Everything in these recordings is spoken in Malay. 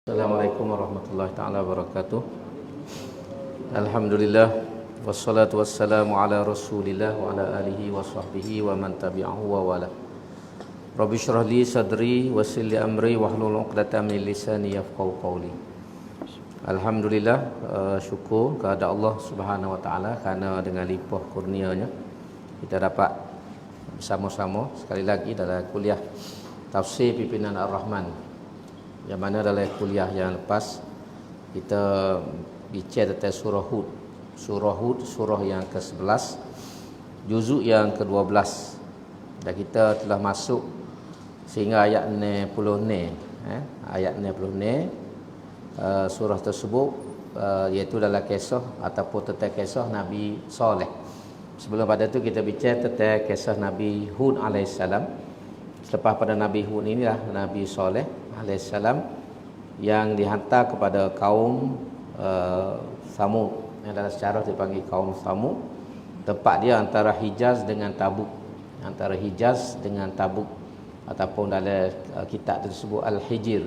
Assalamualaikum warahmatullahi taala wabarakatuh. Alhamdulillah wassalatu wassalamu ala Rasulillah wa ala alihi wa sahbihi wa man tabi'ahu wa wala. Rabbi shrah li sadri wa yassir li amri wahlul 'uqdatam min lisani yafqahu qawli. Alhamdulillah, syukur kepada Allah Subhanahu wa taala kerana dengan limpah kurnia-Nya kita dapat bersama-sama sekali lagi dalam kuliah tafsir pimpinan Ar-Rahman, yang mana dalam kuliah yang lepas kita bicara tentang surah Hud. Surah Hud, surah yang ke-11, juzuk yang ke-12. Dan kita telah masuk sehingga ayat 60 ni, ayat 60 ni, surah tersebut iaitu dalam kisah ataupun tentang kisah Nabi Saleh. Sebelum pada tu kita bicara tentang kisah Nabi Hud alaihissalam. Selepas pada Nabi Hud inilah Nabi Saleh alaihissalam yang dihantar kepada kaum Samud, yang dalam sejarah dipanggil kaum Samud. Tempat dia antara Hijaz dengan Tabuk, antara Hijaz dengan Tabuk, ataupun dalam kitab tersebut Al-Hijr.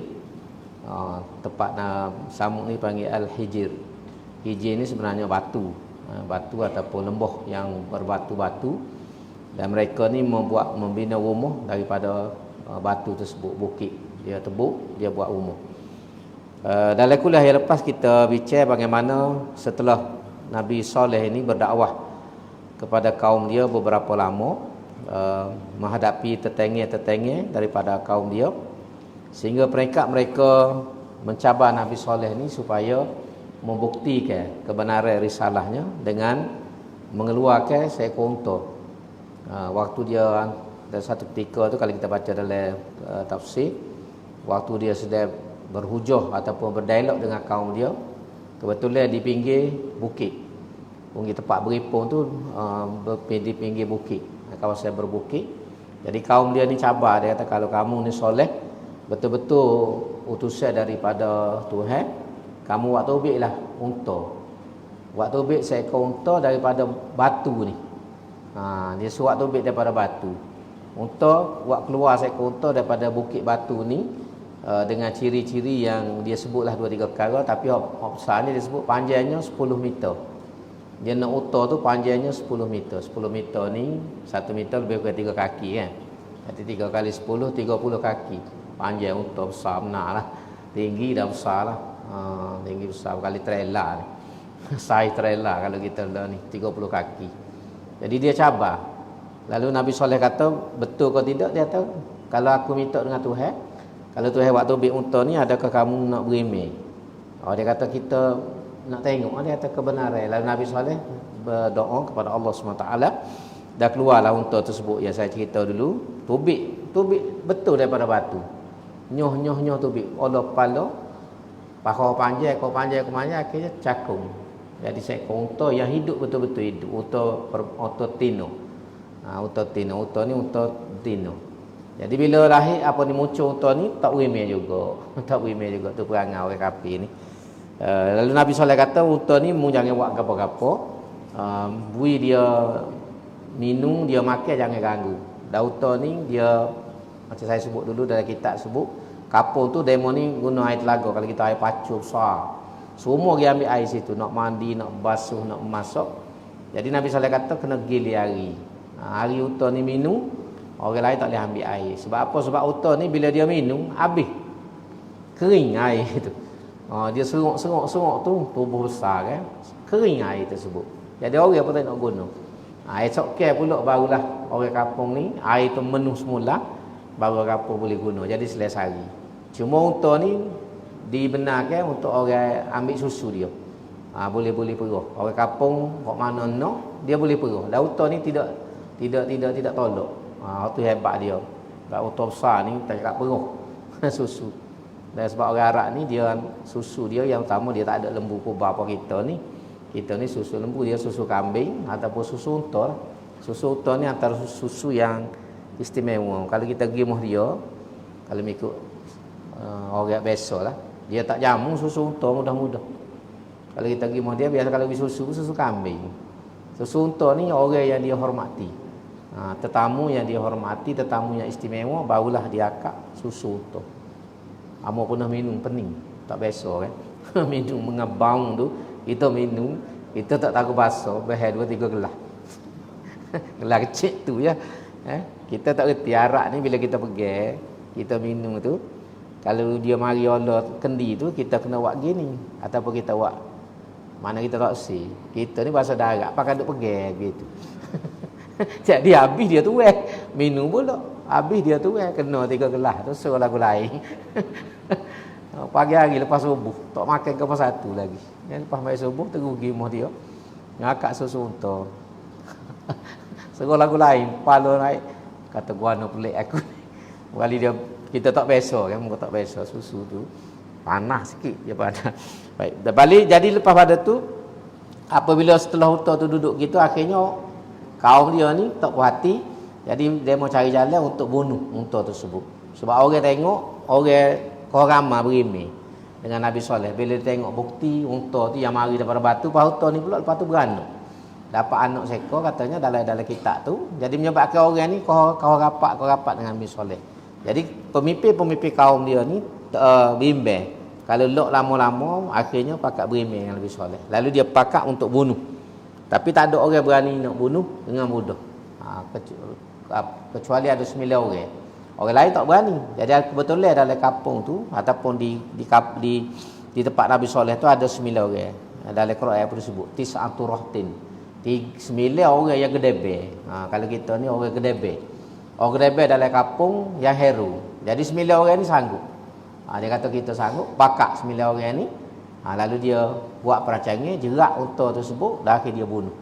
Tempat Samud ni panggil Al-Hijr. Hijr ni sebenarnya batu, batu ataupun lembah yang berbatu-batu, dan mereka ni membina rumah daripada batu tersebut, bukit. Dia tebuk, dia buat rumah. Dalam kuliah yang lepas kita bicara bagaimana setelah Nabi Saleh ini berdakwah kepada kaum dia beberapa lama, menghadapi tetangga-tetangga daripada kaum dia, sehingga peringkat mereka mencabar Nabi Saleh ini supaya membuktikan kebenaran risalahnya dengan mengeluarkan seekor unta. Waktu dia dalam satu ketika tu, kalau kita baca dalam tafsir, waktu dia sedang berhujah ataupun berdialog dengan kaum dia, kebetulan di pinggir bukit, tempat beripung tu, di pinggir bukit, kawasan berbukit. Jadi kaum dia ni cabar, dia kata kalau kamu ni soleh, betul-betul utusan daripada Tuhan, kamu buat tobiklah unta, buat tobik seekor unta daripada batu ni. Dia suat tobik daripada batu. Unta buat keluar seekor unta daripada bukit batu ni, dengan ciri-ciri yang dia sebutlah 2-3 perkara, tapi besarnya dia sebut panjangnya 10 meter. Dia nak unta tu panjangnya 10 meter. 10 meter ni 1 meter lebih kurang 3 kaki kan. Jadi 3 kali 10 30 kaki. Panjang unta besar benar lah. Tinggi dah besar lah. Tinggi besar kali trailer ni. Saiz trailer kalau kita lah ni 30 kaki. Jadi dia cabar. Lalu Nabi Saleh kata, betul ke tidak? Dia kata, kalau aku minta dengan Tuhan, kalau Tuhan buat tobik unta ni, adakah kamu nak berimeh? Dia kata, kita nak tengok. Dia kata kebenaran. Lalu Nabi Saleh berdoa kepada Allah SWT. Dah keluarlah unta tersebut yang saya cerita dulu. Tobik betul daripada batu. Nyoh tobik. Allah kepala, paha panjang, ekor panjang, akhirnya cakung. Jadi seekor unta yang hidup, betul-betul hidup. Unta tino. Unta ni unta tino. Jadi bila lahir, apa ni muncul unta ni, tak berimeh juga. Tak berimeh juga, tu perangai orang kafir ni. Lalu Nabi Saleh kata, unta ni mu jangan buat apa-apa. Bui dia minum, dia makan, jangan ganggu. Dan unta ni, dia macam saya sebut dulu dalam kitab sebut, kapur tu demo ni guna air telaga. Kalau kita air pacul besar, semua dia ambil air situ, nak mandi, nak basuh, nak masak. Jadi Nabi Saleh kata kena gili hari. Hari unta ni minum, orang lain tak boleh ambil air. Sebab apa? Sebab unta ni bila dia minum, habis kering air tu. Dia serok tu, tubuh besar kan, kering air tersebut. Jadi orang pun tak nak guna. Esok pula barulah orang kampung ni, air tu menuh semula, baru orang kampung boleh guna. Jadi selesai hari. Cuma unta ni dibenarkan untuk orang ambil susu dia. Boleh perah. Orang kampung kok mana nak, dia boleh perah. Dan unta ni tidak tolak. Itu hebat dia. Kalau unta besar ni tak cakap perah susu. Dan sebab orang Arab ni, dia susu dia yang utama, dia tak ada lembu kubah apa kita ni. Kita ni susu lembu, dia susu kambing ataupun susu unta. Susu unta ni antara susu yang istimewa. Kalau kita pergi rumah dia, kalau ikut orang biasa lah, dia tak jamu susu unta mudah-mudah. Kalau kita pergi rumah dia, biasa kalau pergi susu kambing. Susu unta ni orang yang dia hormati. Tetamu yang dia hormati, tetamu yang istimewa, barulah dia akak susu unta. Amo pernah minum pening. tak biasa kan. Minum mengebang tu, kita minum, kita tak tahu bahasa, behel 2-3 gelas. Gelas kecil tu ya. Kita tak reti arak ni bila kita pergi, kita minum tu, kalau dia mari Allah kendi tu, kita kena buat gini ataupun kita buat mana kita tak si. Kita ni bahasa darat pakai duk pergi gitu. Jadi habis dia tu minum pula. Habis dia tu kena 3 gelas tu suruh lagu lain. Pagi hari lepas subuh tak makan ke satu lagi. Lepas mai subuh terugi moh dia. Ngakak susu unta. Suruh lagu lain, pala naik. Kata guano pelik aku. Kali dia kita tak biasa kan, muka tak biasa susu tu. Panas sikit dia panas. Baik, dah balik jadi lepas pada tu apabila setelah unta tu duduk gitu akhirnya kaum dia ni tak puas hati. Jadi dia mau cari jalan untuk bunuh unta tersebut. Sebab orang tengok orang ramai berimeh dengan Nabi Soleh. Bila dia tengok bukti unta tu yang mari daripada batu, lepas unta ni pula lepas tu beranak. Dapat anak seekor katanya dalam kitab tu. Jadi menyebabkan orang ni kau rapat dengan Nabi Soleh. Jadi pemimpin kaum dia ni bimbang. Kalau lok lama-lama akhirnya pakat berimeh dengan Nabi Soleh. Lalu dia pakat untuk bunuh. Tapi tak ada orang berani nak bunuh dengan mudah. Kecuali ada 9 orang. Orang lain tak berani. Jadi kebetulan dalam kampung tu ataupun di tempat Nabi Soleh tu ada 9 orang. Dalam Quran pun disebut tis'atu rahtin. 9 orang yang gedebe. Kalau kita ni orang gedebe. Orang gedebe dalam kampung yang heru. Jadi 9 orang ni sanggup. Dia kata kita sanggup pakak 9 orang ni. Lalu dia buat perancangan jerak unta tersebut, dah akhir dia bunuh.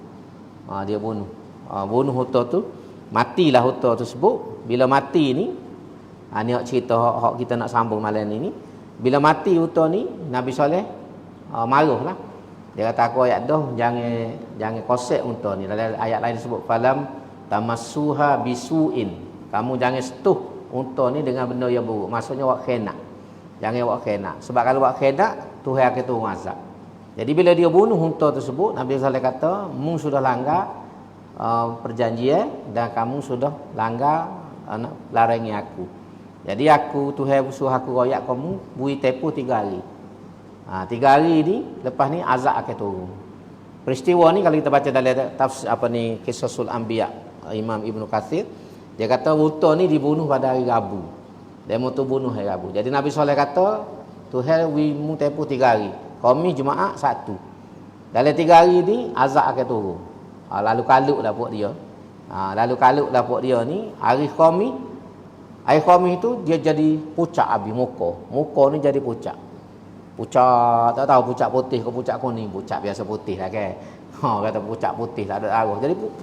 Dia bunuh. Bunuh unta tu, matilah unta tersebut. Bila mati ni, ni cerita hak kita nak sambung malam ni. Bila mati unta ni, Nabi Soleh marahlah. Dia kata aku ayat dah jangan kosek unta ni. Dalam ayat lain disebut falam tamassuha bisuin. Kamu jangan sentuh unta ni dengan benda yang buruk. Maksudnya buat khianat. Jangan buat khianat. Sebab kalau buat khianat, Tuhan akan turun azab. Jadi bila dia bunuh unta tersebut, Nabi Sallallahu kata, "Mu sudah langgar perjanjian dan kamu sudah langgar larangi aku." Jadi aku Tuhan suruh aku royak kamu bui tempoh 3 hari. 3 hari ni lepas ni azab akan turun. Peristiwa ni kalau kita baca dalam tafsir Qisasul Anbiya Imam Ibnu Katsir, dia kata unta ni dibunuh pada hari Rabu. Dia mau tu bunuh hari Rabu. Jadi Nabi Sallallahu kata, Tuhan mu tempoh 3 hari. Kami Jumaat 1. Dalam 3 hari ni azab akan turun. Lalu kaluk dah buat dia. Lalu kaluk dah buat dia ni hari Khamis tu dia jadi pucat habis muka. Muka ni jadi pucat. Pucat, tak tahu pucat putih ke pucat kuning. Pucat biasa putih lah kan. Kata pucat putih tak ada arah.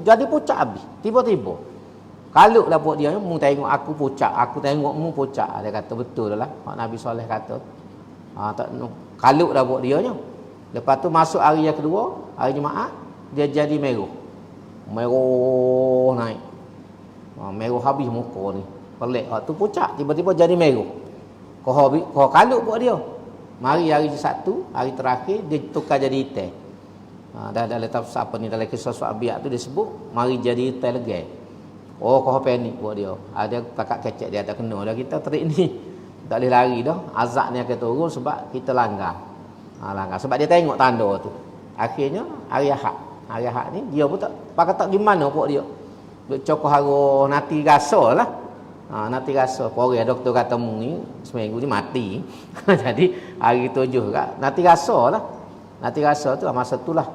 Jadi pucat habis. Tiba-tiba kaluk dah buat dia, mu tengok aku pucat, aku tengok mu pucat. Dia kata betul lah. Nabi Soleh kata. Kaluk dah buat dia nya. Lepas tu masuk hari yang kedua, hari Jumaat, dia jadi merah. Merah naik. Merah habis muka ni. Pelik. Tu pucat tiba-tiba jadi merah. Kau kaluk buat dia. Mari hari Sabtu, hari terakhir dia tukar jadi hitam. Dalam tafsir dalam kisah Su'abiyat tu disebut mari jadi hitam lagi. Kau panik buat dia. Ada kakak kecek dia tak kena dah kita terik ni. Tak boleh lari dah. Azab ni akan turun sebab kita langgar. Langgar. Sebab dia tengok tanda tu. Akhirnya hari Ahad. Hari Ahad ni dia pun tak pakai tak gimana buat dia. Duk cokok haro nanti rasa lah. Nanti rasa. Orang doktor kata mu ni seminggu ni mati. Jadi hari 7 kat nanti rasa lah. Nanti rasa tu masa itulah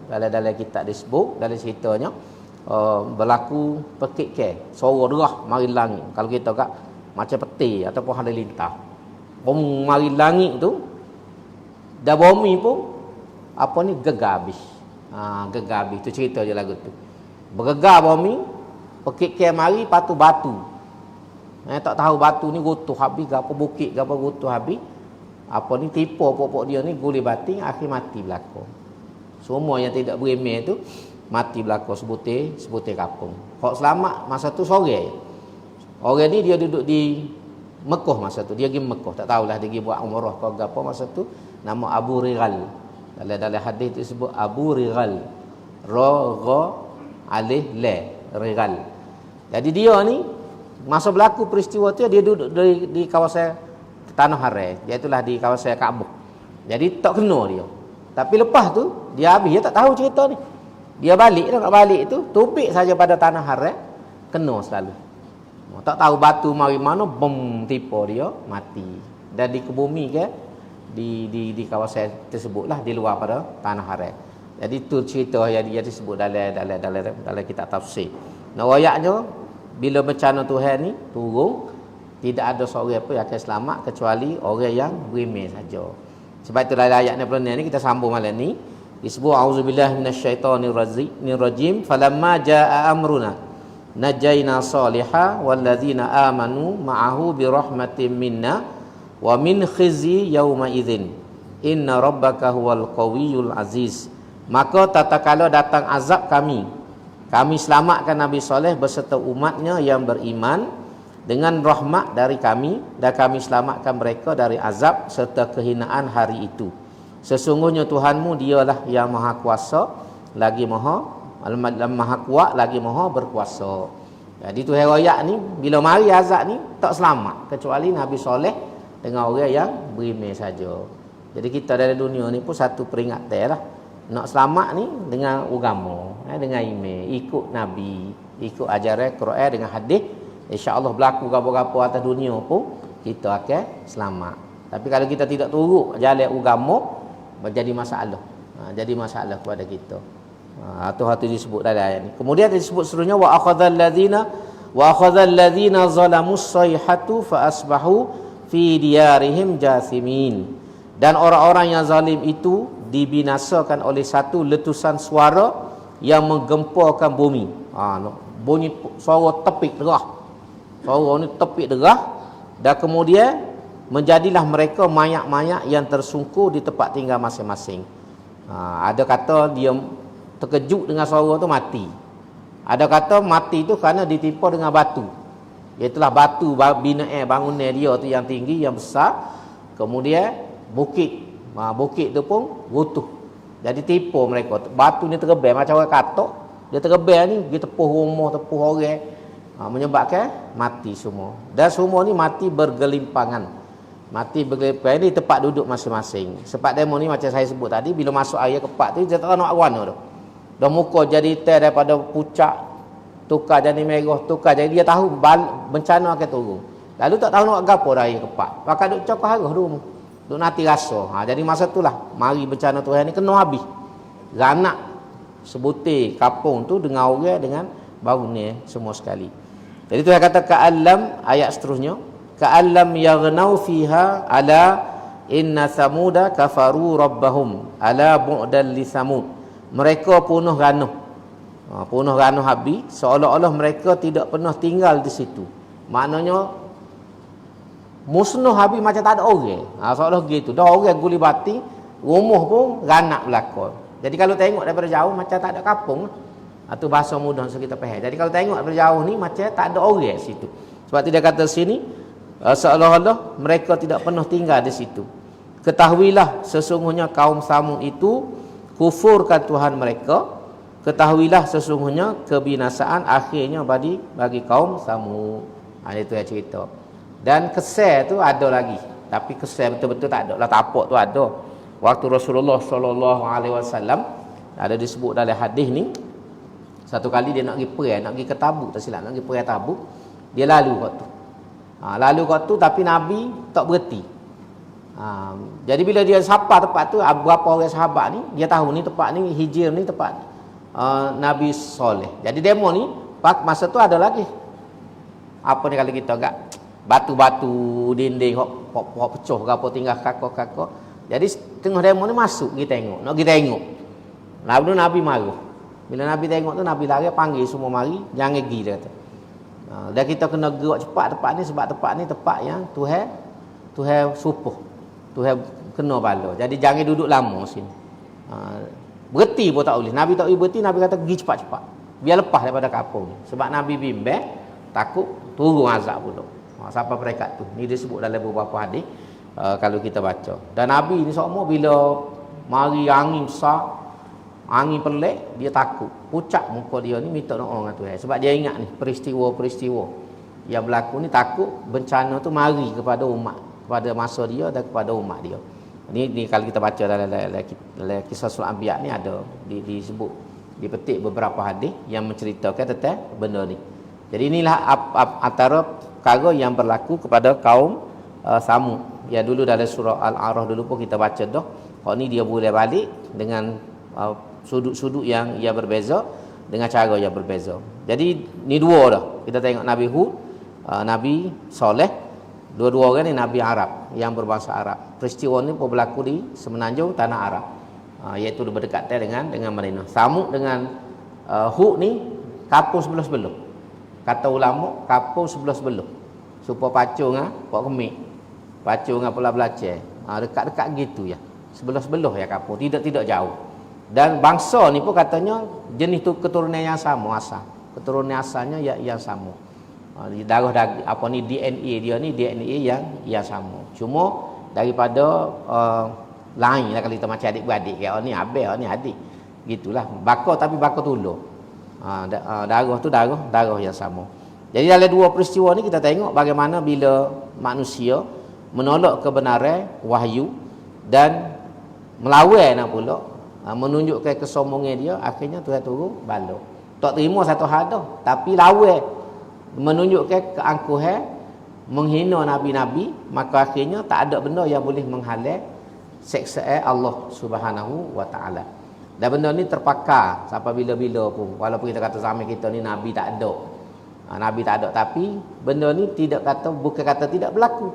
dalam kitab disebut dalam ceritanya berlaku pekik ke suara derah mari langit. Kalau kita kat macam peti ataupun halilintar. Mari langit tu dah bumi pun gegar habis. Gegar habis tu cerita je lagu tu. Bergegar bumi, pekik ke mari patu batu. Tak tahu batu ni runtuh habis ke apa bukit ke apa runtuh habis. Tipu pokok dia ni guli bating akhir mati belaka. Semua yang tidak berimeh tu mati belaka sebutir kampung. Hak selamat masa tu sore. Orang ni dia duduk di Mekah masa tu. Dia pergi Mekah. Tak tahulah dia pergi buat umrah ke apa masa tu. Nama Abu Rigal. Dalam hadis tu sebut Abu Rigal. Ra alif la Rigal. Jadi dia ni masa berlaku peristiwa tu dia duduk di kawasan tanah haram, iaitulah di kawasan Kaabah. Jadi tak kena dia. Tapi lepas tu dia habis, dia tak tahu cerita ni. Dia balik dah, nak balik tu tupik saja pada tanah haram, kena selalu. Tak tahu batu mari mana, bom tipu dia mati. Dan di kebumi ke di kawasan tersebutlah, di luar pada tanah haram. Jadi tu cerita yang dia disebut dalam kitab tafsir. Nah, ayatnya bila bencana Tuhan ni turun, tidak ada seorang pun yang akan selamat kecuali orang yang beriman saja. Sebab itu dalam ayat ni kita sambung malam ni disebut auzubillahi minasyaitonir rajim falamma jaa amruna najayna salihah walladzina amanu ma'ahu birahmatin minna wa min khizyi yauma idzin inna rabbaka huwal qawiyyul aziz. Maka tatkala datang azab kami selamatkan Nabi Saleh beserta umatnya yang beriman dengan rahmat dari kami, dan kami selamatkan mereka dari azab serta kehinaan hari itu. Sesungguhnya Tuhanmu dialah yang maha kuasa, lagi maha kuat, lagi maha berkuasa. Jadi tu ayat ni bila mari azab ni tak selamat kecuali Nabi Saleh dengan orang yang beriman saja. Jadi kita dalam dunia ni pun satu peringatan lah. Nak selamat ni dengan agama, dengan iman, ikut Nabi, ikut ajaran Quran dengan hadis, insya-Allah berlaku apa-apa atas dunia pun kita akan selamat. Tapi kalau kita tidak turut jalan agama, menjadi masalah. Jadi masalah kepada kita. Itu disebut dalam ayat ni. Kemudian disebut seterusnya wa akhadzal ladzina zalamus sayhatu fa asbahu fi diyarihim jathimin. Dan orang-orang yang zalim itu dibinasakan oleh satu letusan suara yang menggemparkan bumi. Bunyi suara tepik derah. Suara ni tepik derah, dan kemudian menjadilah mereka mayat-mayat yang tersungkur di tempat tinggal masing-masing. Ada kata dia terkejut dengan suara tu mati. Ada kata mati tu kerana ditimpa dengan batu. Iaitulah batu binaan bangunan dia tu yang tinggi, yang besar. Kemudian bukit tu pun runtuh. Jadi tipu mereka. Batu ni terbang macam orang katok. Dia terbang ni, dia tepuh rumah, tepuh orang. Menyebabkan mati semua. Dan semua ni mati bergelimpangan. Mati bergelimpangan ni tempat duduk masing-masing. Sebab demo ni macam saya sebut tadi, bila masuk air kepak tu, dia tak tahu nak warna tu. Dah muka jadi hitam daripada pucak, tukar jadi merah, tukar jadi, dia tahu bencana akan turun. Lalu tak tahu nak gapo dah air kepak. Pakai duk cokok harus dulu. Duk nanti rasa. Jadi masa itulah mari bencana Tuhan ni kena habis. Ranak sebutir kampung tu dengan orang, dengan bangunan semua sekali. Jadi Tuhan kata ka'allam, ayat seterusnya, ka'allam yaghnau fiha ala inna samuda kafaru rabbahum ala bu'dan li samud. Mereka punuh ranuh. Punuh ranuh habis, seolah-olah mereka tidak pernah tinggal di situ. Maknanya musnah habis macam tak ada orang. Seolah gitu. Dah orang guli bating, rumah pun ranak belakang. Jadi kalau tengok daripada jauh macam tak ada kampung. Itu bahasa mudah untuk kita faham. Jadi kalau tengok daripada jauh ni macam tak ada orang situ. Sebab tu dia kata sini seolah-olah mereka tidak pernah tinggal di situ. Ketahuilah sesungguhnya kaum Samud itu kufurkan Tuhan mereka. Ketahuilah sesungguhnya kebinasaan akhirnya bagi kaum Samud. Itu yang cerita. Dan kesan tu ada lagi. Tapi kesan betul-betul tak ada lah. Tapak tu ada. Waktu Rasulullah SAW ada disebut dalam hadis ni, satu kali dia nak pergi perang, nak pergi ke Tabuk, tak silap, nak pergi perang Tabuk. Dia lalu kat tu. Lalu kat tu tapi Nabi tak berhenti. Jadi bila dia sapa tempat tu, berapa orang sahabat ni, dia tahu ni tempat ni, Hijr ni tempat Nabi Saleh. Jadi demo ni, masa tu ada lagi. Apa ni kalau kita agak batu-batu dinding hok pecah ke apa tinggal kakak-kakak. Jadi tengah demo ni masuk pergi tengok, nak pergi tengok. Lalu Nabi marah. Bila Nabi tengok tu, Nabi lari panggil semua mari, jangan pergi dia kata. Dan kita kena gerak cepat tempat ni, sebab tempat ni tempat yang Tuhan supuh. Tuhan kena bala. Jadi jangan duduk lama sini. Berhenti pun tak boleh. Nabi tak boleh berhenti, Nabi kata pergi cepat-cepat. Biar lepas daripada kampung ni. Sebab Nabi bimbang, takut turun azab pula. Sampai peringkat tu. Ni disebut dalam beberapa hadis kalau kita baca. Dan Nabi ni semua bila mari angin besar, angin pelik, dia takut. Pucat muka dia ni minta doa dengan Tuhan. Sebab dia ingat ni peristiwa-peristiwa yang berlaku ni, takut bencana tu mari kepada umat kepada masa dia dan kepada umat dia. Ni kalau kita baca dalam kisah Sul Anbiya ni ada disebut, dipetik beberapa hadis yang menceritakan tentang benda ni. Jadi inilah antara perkara yang berlaku kepada kaum Samud. Ya, dulu dalam surah Al-A'raf dulu pun kita baca dah. Hak ni dia boleh balik dengan sudut-sudut yang berbeza, dengan cara yang berbeza. Jadi ni dua dah. Kita tengok Nabi Hud, Nabi Soleh, dua-dua orang ni Nabi Arab yang berbangsa Arab. Peristiwa ni pun berlaku di semenanjung tanah Arab, iaitu berdekatan dengan Madinah. Samud dengan Hud ni kapur sebelah-sebelah. Kata ulama kapur sebelah-sebelah. Supaya pacung pak kemik. Pacung pula belacar. Dekat-dekat gitu ya. Sebelah-sebelah ya kapur, tidak jauh. Dan bangsa ni pun katanya jenis tu keturunan yang sama asal. Keturunan asalnya yang sama. Darah apa ni DNA dia ni DNA yang sama. Cuma daripada lain lah, kalau kita macam adik-beradik, kayak ni abang ni adik. Gitulah. Bakar tapi bakar tulur. Darah tu darah yang sama. Jadi dalam dua peristiwa ni kita tengok bagaimana bila manusia menolak kebenaran wahyu dan melawan pula, menunjukkan kesombongan dia, akhirnya Tuhan turun bala. Tak terima satu hal dah, tapi lawan, menunjukkan keangkuhan, menghina nabi-nabi, maka akhirnya tak ada benda yang boleh menghalang siksaan Allah Subhanahu wa taala. Dan benda ni terpakar sampai bila-bila pun, walaupun kita kata zaman kita ni nabi tak ada. Nabi tak ada, tapi benda ni bukan kata tidak berlaku.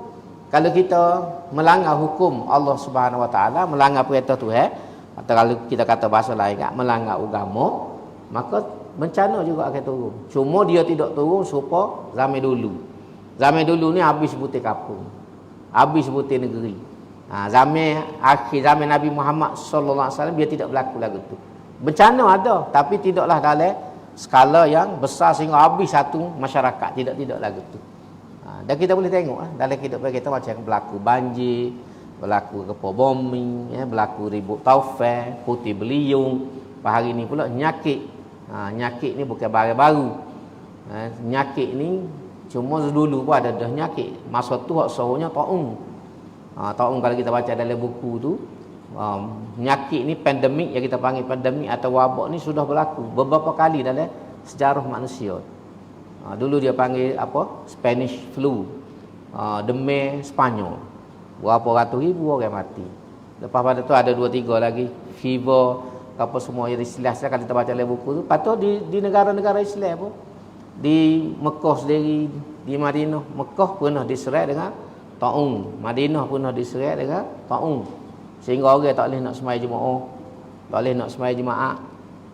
Kalau kita melanggar hukum Allah Subhanahu wa taala, melanggar perintah Tuhan, atau kalau kita kata bahasa lain melanggar agama, maka bencana juga akan turun. Cuma dia tidak turun supaya zaman dulu. Zaman dulu ni habis putih kapung, habis putih negeri. Akhir zaman Nabi Muhammad sallallahu alaihi wasallam dia tidak berlaku lagu tu. Bencana ada, tapi tidaklah dalam skala yang besar sehingga habis satu masyarakat, tidak lagu tu. Dan kita boleh tengok dalam kehidupan kita macam berlaku banjir, berlaku bombing, berlaku ribut taufan, putih beliung. Hari ni pula nyakit. Nyakit ni bukan barang baru. Nyakit ni cuma dulu pun ada dah nyakit. Masa tu hak sahurnya taun. Taun kalau kita baca dalam buku tu, nyakit ni pandemik yang kita panggil pandemik atau wabak ni sudah berlaku beberapa kali dalam sejarah manusia. Dulu dia panggil apa? Spanish flu. Demam Spanyol. Berapa ratus ribu orang mati. Lepas pada tu ada 2-3 lagi fever apa semua yang istilah kalau kita baca dalam buku tu. Patut di negara-negara Islam pun, di Mekah sendiri, di Madinah, Mekah pernah diserat dengan taun, Madinah pernah diserat dengan taun. Sehingga orang tak boleh nak sembahyang jemaah, tak boleh nak sembahyang jemaah.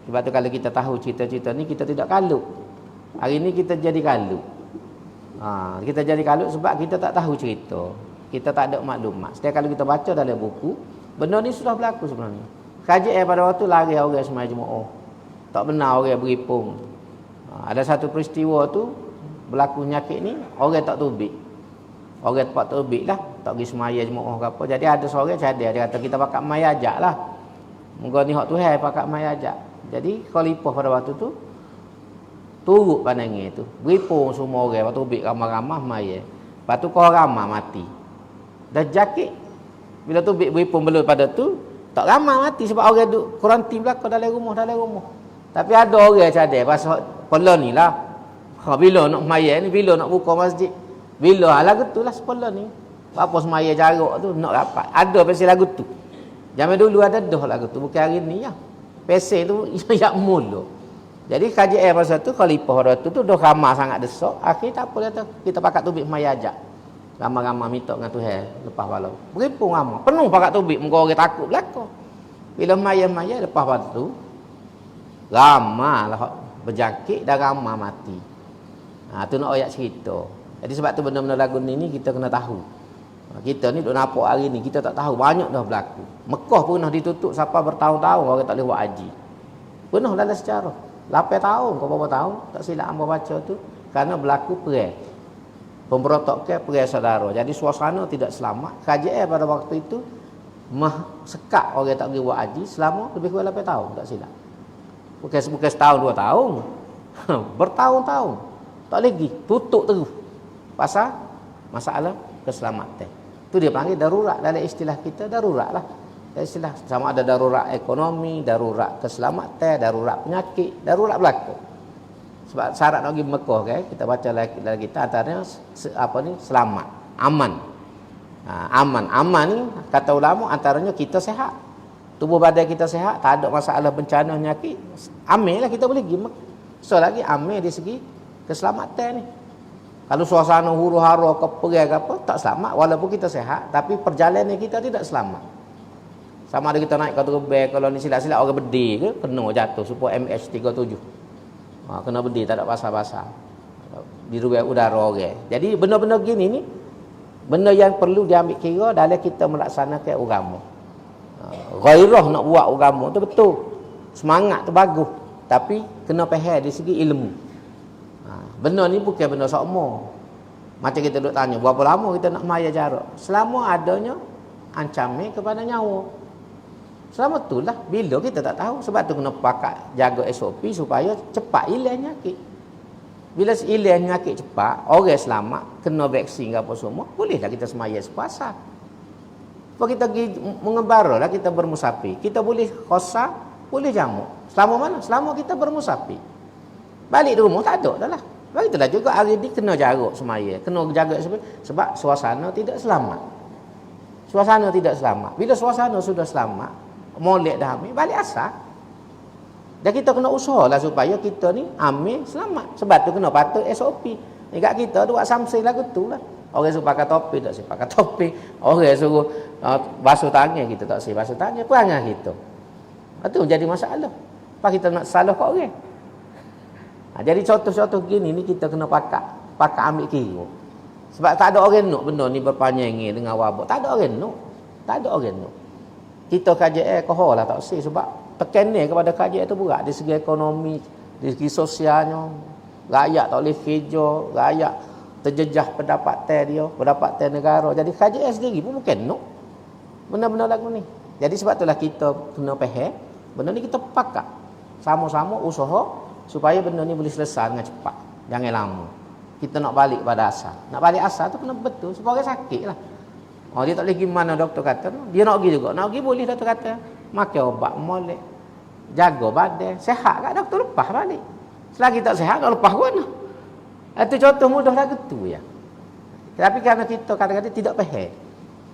Sebab tu kalau kita tahu cerita-cerita ni, kita tidak kalut. Hari ni kita jadi kalut. Kita jadi kalut sebab kita tak tahu cerita. Kita tak ada maklumat. Setiap kalau kita baca dalam buku, benda ni sudah berlaku sebenarnya. Kajian pada waktu lari orang sembahyang jemaah. Tak benar orang beripung. Ada satu peristiwa tu berlaku nyakit ni, orang tak tubik. Orang tempat tubik lah, tak pergi sembahyang jemaah ke apa. Jadi ada seorang cadar, dia kata kita pakat mai ajak lah. Moga ni hak Tuhan pakat mai ajak. Jadi khalifah pada waktu tu turut pandangan tu. Beripung semua orang, waktu tubik ramah-ramah mai. Lepas tu kau ramah mati. Dah jakit. Bila tubik beripung belum pada tu, tak ramah mati sebab orang duduk kurantin belakang dalam rumah. Tapi ada orang cadar pasal pala ni lah. Bila nak sembahyang ni, bila nak buka masjid, bila lagu tu lah sepala ni. Apa sembahyang jarak tu nak dapat. Ada pasal lagu tu. Zaman dulu ada dah lagu tu, bukan hari ni ya. Pasal tu yang mula. Jadi kajian pasal tu khalifah pada tu dah ramah sangat desak. Akhir tak apa kata kita pakat tubik sembahyang ajak. Ramai-ramai minta dengan Tuhan lepas walau. Beripung ramai. Penuh pakat tubik, muka orang takut belakang. Bila maya-maya lepas waktu tu, ramai lah berjangkit dan ramai mati. Tu nak ayat cerita. Jadi sebab tu benda-benda lagu ni kita kena tahu. Kita ni duk nampak hari ni, kita tak tahu. Banyak dah berlaku. Mekah pernah ditutup sampai bertahun-tahun orang tak boleh buat haji. Pernah dalam sejarah. 8 tahun, kau berapa tahun, tak silap hamba baca tu. Kerana berlaku perang. Pemberontakan perang saudara. Jadi suasana tidak selamat. Kajian pada waktu itu sekat orang tak pergi buat haji selama lebih kurang 8 tahun, tak silap. Bukan setahun 2 tahun. Bertahun-tahun. Tak lagi, tutup terus. Pasal masalah keselamatan. Tu dia panggil darurat. Dalam istilah kita darurat lah. Istilah sama ada darurat ekonomi, darurat keselamatan, darurat penyakit, darurat berlaku. Sebab syarat nak pergi Mekah kan, kita baca dalam kita antaranya selamat, aman. Aman ni kata ulama antaranya kita sihat. Tubuh badan kita sihat, tak ada masalah bencana penyakit. Amin lah kita boleh pergi Mekah. So lagi amin di segi keselamatan ni. Kalau suasana huru-hara ke perang ke apa, tak selamat walaupun kita sihat, tapi perjalanan kita tidak selamat. Sama ada kita naik ke terbang, kalau ni silap-silap orang berdiri ke, kena jatuh supaya MH37. Kena berdiri, tak ada pasal-pasal. Di ruang udara orang. Jadi benda-benda gini ni, benda yang perlu diambil kira dalam kita melaksanakan agama. Gairah nak buat agama tu betul. Semangat tu bagus. Tapi kena faham dari segi ilmu. Benda ni bukan benda sama. Macam kita duk tanya, berapa lama kita nak maya jarak? Selama adanya ancaman kepada nyawa. Selama itulah, bila kita tak tahu. Sebab tu kena pakat jaga SOP supaya cepat hilang penyakit. Bila hilang penyakit cepat, orang selamat, kena vaksin ke apa semua, bolehlah kita semaya sepuasa. Kalau kita pergi mengembara lah, kita bermusafir, kita boleh khosa, boleh jamu. Selama mana? Selama kita bermusafir. Balik di rumah tak ada dah lah. Begitulah juga hari ni kena jarak semaya, kena jaga sebab suasana tidak selamat. Suasana tidak selamat. Bila suasana sudah selamat, molek dah ambil, balik asal. Dan kita kena usahalah supaya kita ni ambil selamat. Sebab tu kena patut SOP. Ni kat kita tu buat samsel lagu tu lah. Orang suruh pakai topi, tak si pakai topi. Orang suruh basuh tangan, kita tak si basuh tangan. Perangai kita. Itu jadi masalah. Apa kita nak salah kat orang? Jadi contoh-contoh gini ni kita kena pakai ambil kira. Sebab tak ada orang nak benda ni berpanjangan dengan wabak. Tak ada orang nak. Tak ada orang nak. Kita kajian kohor lah tak sih. Sebab tekanan kepada kajian itu berat. Dari segi ekonomi, dari segi sosialnya. Rakyat tak boleh kerja. Rakyat terjejah pendapatan dia. Pendapatan negara. Jadi kajian sendiri pun bukan nak. Benda-benda lagu ni. Jadi sebab itulah kita kena faham. Benda ni kita pakai. Sama-sama usaha. Supaya benda ni boleh selesai dengan cepat. Jangan lama. Kita nak balik pada asal. Nak balik asal tu kena betul. Sebab orang sakit lah. Dia tak boleh pergi mana doktor kata. Dia nak pergi juga. Nak pergi boleh doktor kata. Makan obat molek. Jaga badan. Sehat kat doktor lepas balik. Selagi tak sehat tak lepas mana. Itu contoh mudah lagu tu ya. Tapi kerana kita kadang-kadang tidak faham.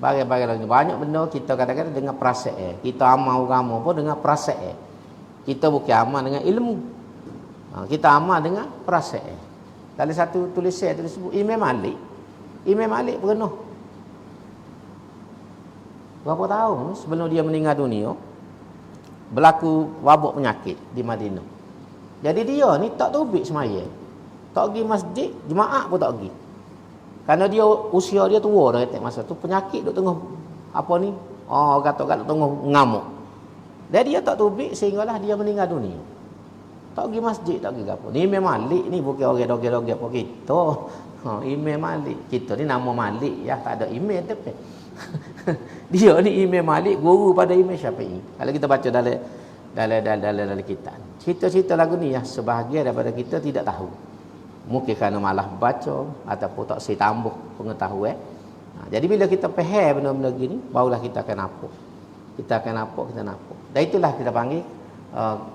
Bagai-bagai lagi. Banyak benda kita kadang-kadang dengan perasaan. Kita amal agama pun dengan perasaan. Kita bukan amal dengan ilmu. Kita amal dengan perasaan. Dalam satu tulisan itu disebut Imam Malik. Imam Malik pernah berapa tahun sebelum dia meninggal dunia berlaku wabak penyakit di Madinah. Jadi dia ni tak tubik semaya. Tak pergi masjid, jemaah pun tak pergi. Kerana dia usia dia tua dah masa tu, penyakit duk tengah apa ni? Kata-kata tengah ngamuk. Jadi dia tak tubik sehinggalah dia meninggal dunia. Tak pergi masjid, tak pergi apa. Ni Imam Malik ni bukan orang dogel-dogel apa kita. Imam Malik. Kita ni nama Malik ya, tak ada Imam tepi. Dia ni Imam Malik, guru pada Imam Syafi'i. Kalau kita baca dalam kitab. Cerita-cerita lagu ni ya, sebahagian daripada kita tidak tahu. Mungkin kerana malah baca ataupun tak si tambah pengetahuan. Jadi bila kita faham benda-benda gini, barulah kita akan nampak. Kita nampak. Dan itulah kita panggil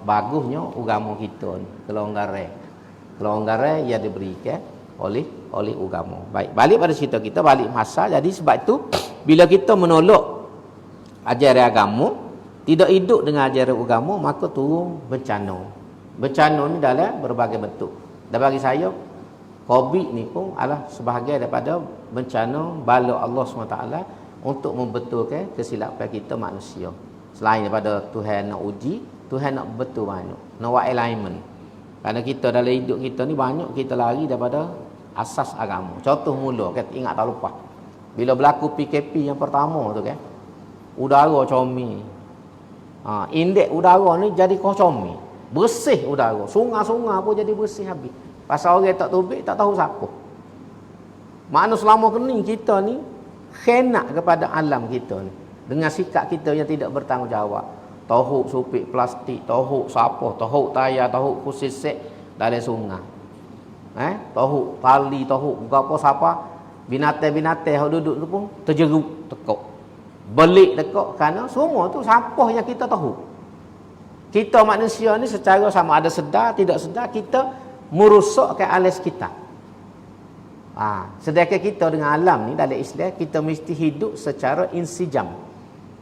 bagusnya agama kita ni, kelonggaran yang diberikan oleh agama. Baik, balik pada cerita kita, balik masa. Jadi sebab itu bila kita menolak ajaran agama, tidak hidup dengan ajaran agama, maka turun bencana. Bencana ni dalam berbagai bentuk. Dan bagi saya COVID ni pun adalah sebahagian daripada bencana bala Allah SWT untuk membetulkan kesilapan kita manusia. Selain daripada Tuhan nak uji, Tuhan nak betul banyak. Nak buat alignment. Kerana kita dalam hidup kita ni banyak kita lari daripada asas agama. Contoh mula, kita ingat tak lupa. Bila berlaku PKP yang pertama tu kan, udara comel. Indeks udara ni jadi comel. Bersih udara. Sungai-sungai pun jadi bersih habis. Pasal orang tak tubik, tak tahu siapa. Makna selama kening kita ni khianat kepada alam kita ni. Dengan sikap kita yang tidak bertanggungjawab. Tohuk supik plastik, tohuk sapoh, tohuk tayar, tohuk kursi set dalam sungai. Tohuk tali, tohuk apa siapa Binatang-binatang yang duduk tu pun terjeruk tekuk. Belik tekuk kerana semua tu sampah yang kita tahu. Kita manusia ni secara sama ada sedar tidak sedar kita merosakkan alam sekitar. Sedangkan kita dengan alam ni dalam Islam kita mesti hidup secara insijam.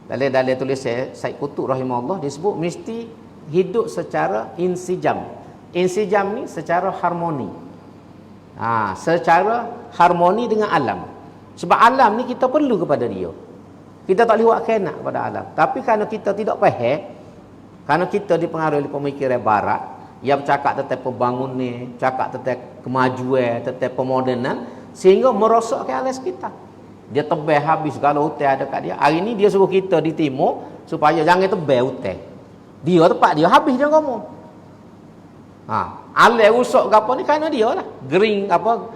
Dalam tulis Said Qutb rahimahullah disebut mesti hidup secara insijam. Insijam ni secara harmoni. Secara harmoni dengan alam. Sebab alam ni kita perlu kepada dia. Kita tak boleh buat kena kepada alam. Tapi kerana kita tidak faham, kerana kita dipengaruhi oleh pemikiran barat yang bercakap tentang pembangunan, cakap tentang kemajuan, tentang pemodenan, sehingga merosakkan alam sekitar. Dia tebal habis segala hutan ada kat dia. Hari ni dia suruh kita di timur supaya jangan tebal hutan. Dia tempat dia habis dia ngomong. Alam rusak ke apa ni kerana dia lah. Green apa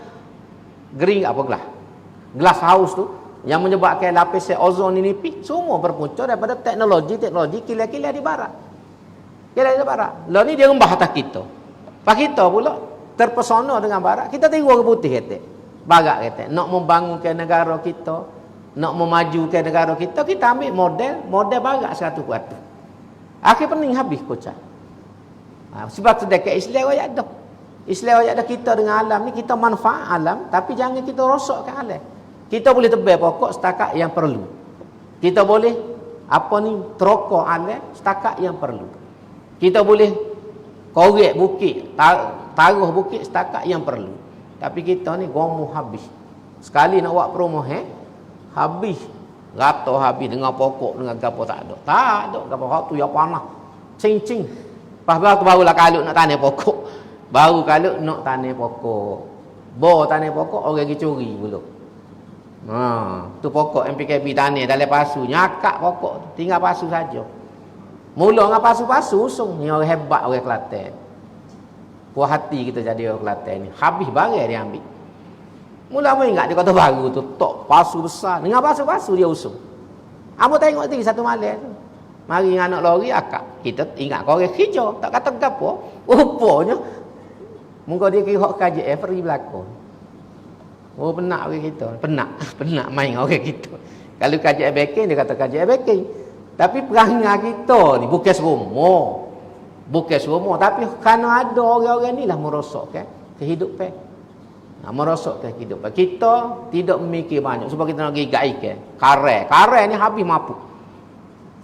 glass house tu yang menyebabkan lapisan ozon ini nipis, semua berpunca daripada teknologi kilat-kilat di barat. Kilat di barat. Lalu ni dia rembah atas kita. Pak kita pula terpesona dengan barat, kita tiru ke putih kata. Barat kata, nak membangunkan negara kita, nak memajukan negara kita ambil model barat 100%. Akhir pening habis kocak. Sebab tu dekat Islam ayat dah. Islam ayat dah kita dengan alam ni kita manfaat alam tapi jangan kita rosakkan alam. Kita boleh tebal pokok setakat yang perlu. Kita boleh terokok alam setakat yang perlu. Kita boleh korek bukit, taruh bukit setakat yang perlu. Tapi kita ni gomuh habis. Sekali nak buat perumahan habis. Rata habis dengan pokok dengan gapo tak ada. Tak ada gapo tu yang panah. Cing-cing. Barulah kalut nak tanam pokok. Baru kalut nak tanam pokok. Tanam pokok orang pergi curi pula. Tu pokok MPKB tanah dalam pasu nyakak pokok tu tinggal pasu saja. Mula dengan pasu-pasu usung ni orang hebat orang Kelantan. Puas hati kita jadi orang Kelantan ni. Habis barang dia ambil. Mula mau ingat dia kata baru tu tok pasu besar. Dengan pasu-pasu dia usung. Amo tengok tadi satu malam tu. Mari dengan anak lori akak. Kita ingat kau orang hijau tak kata gapo. Rupanya mungkin dia kira KJF free belakang. Penak orang kita. Penak main orang kita. Kalau kajian backing, dia kata kajian backing. Tapi perangai kita ni bukan semua. Bukan semua. Tapi kerana ada orang-orang ni lah merosakkan kehidupan. Merosakkan kehidupan. Kita tidak memikir banyak. Sebab kita nak pergi kat ikan. Karai ni habis mampu.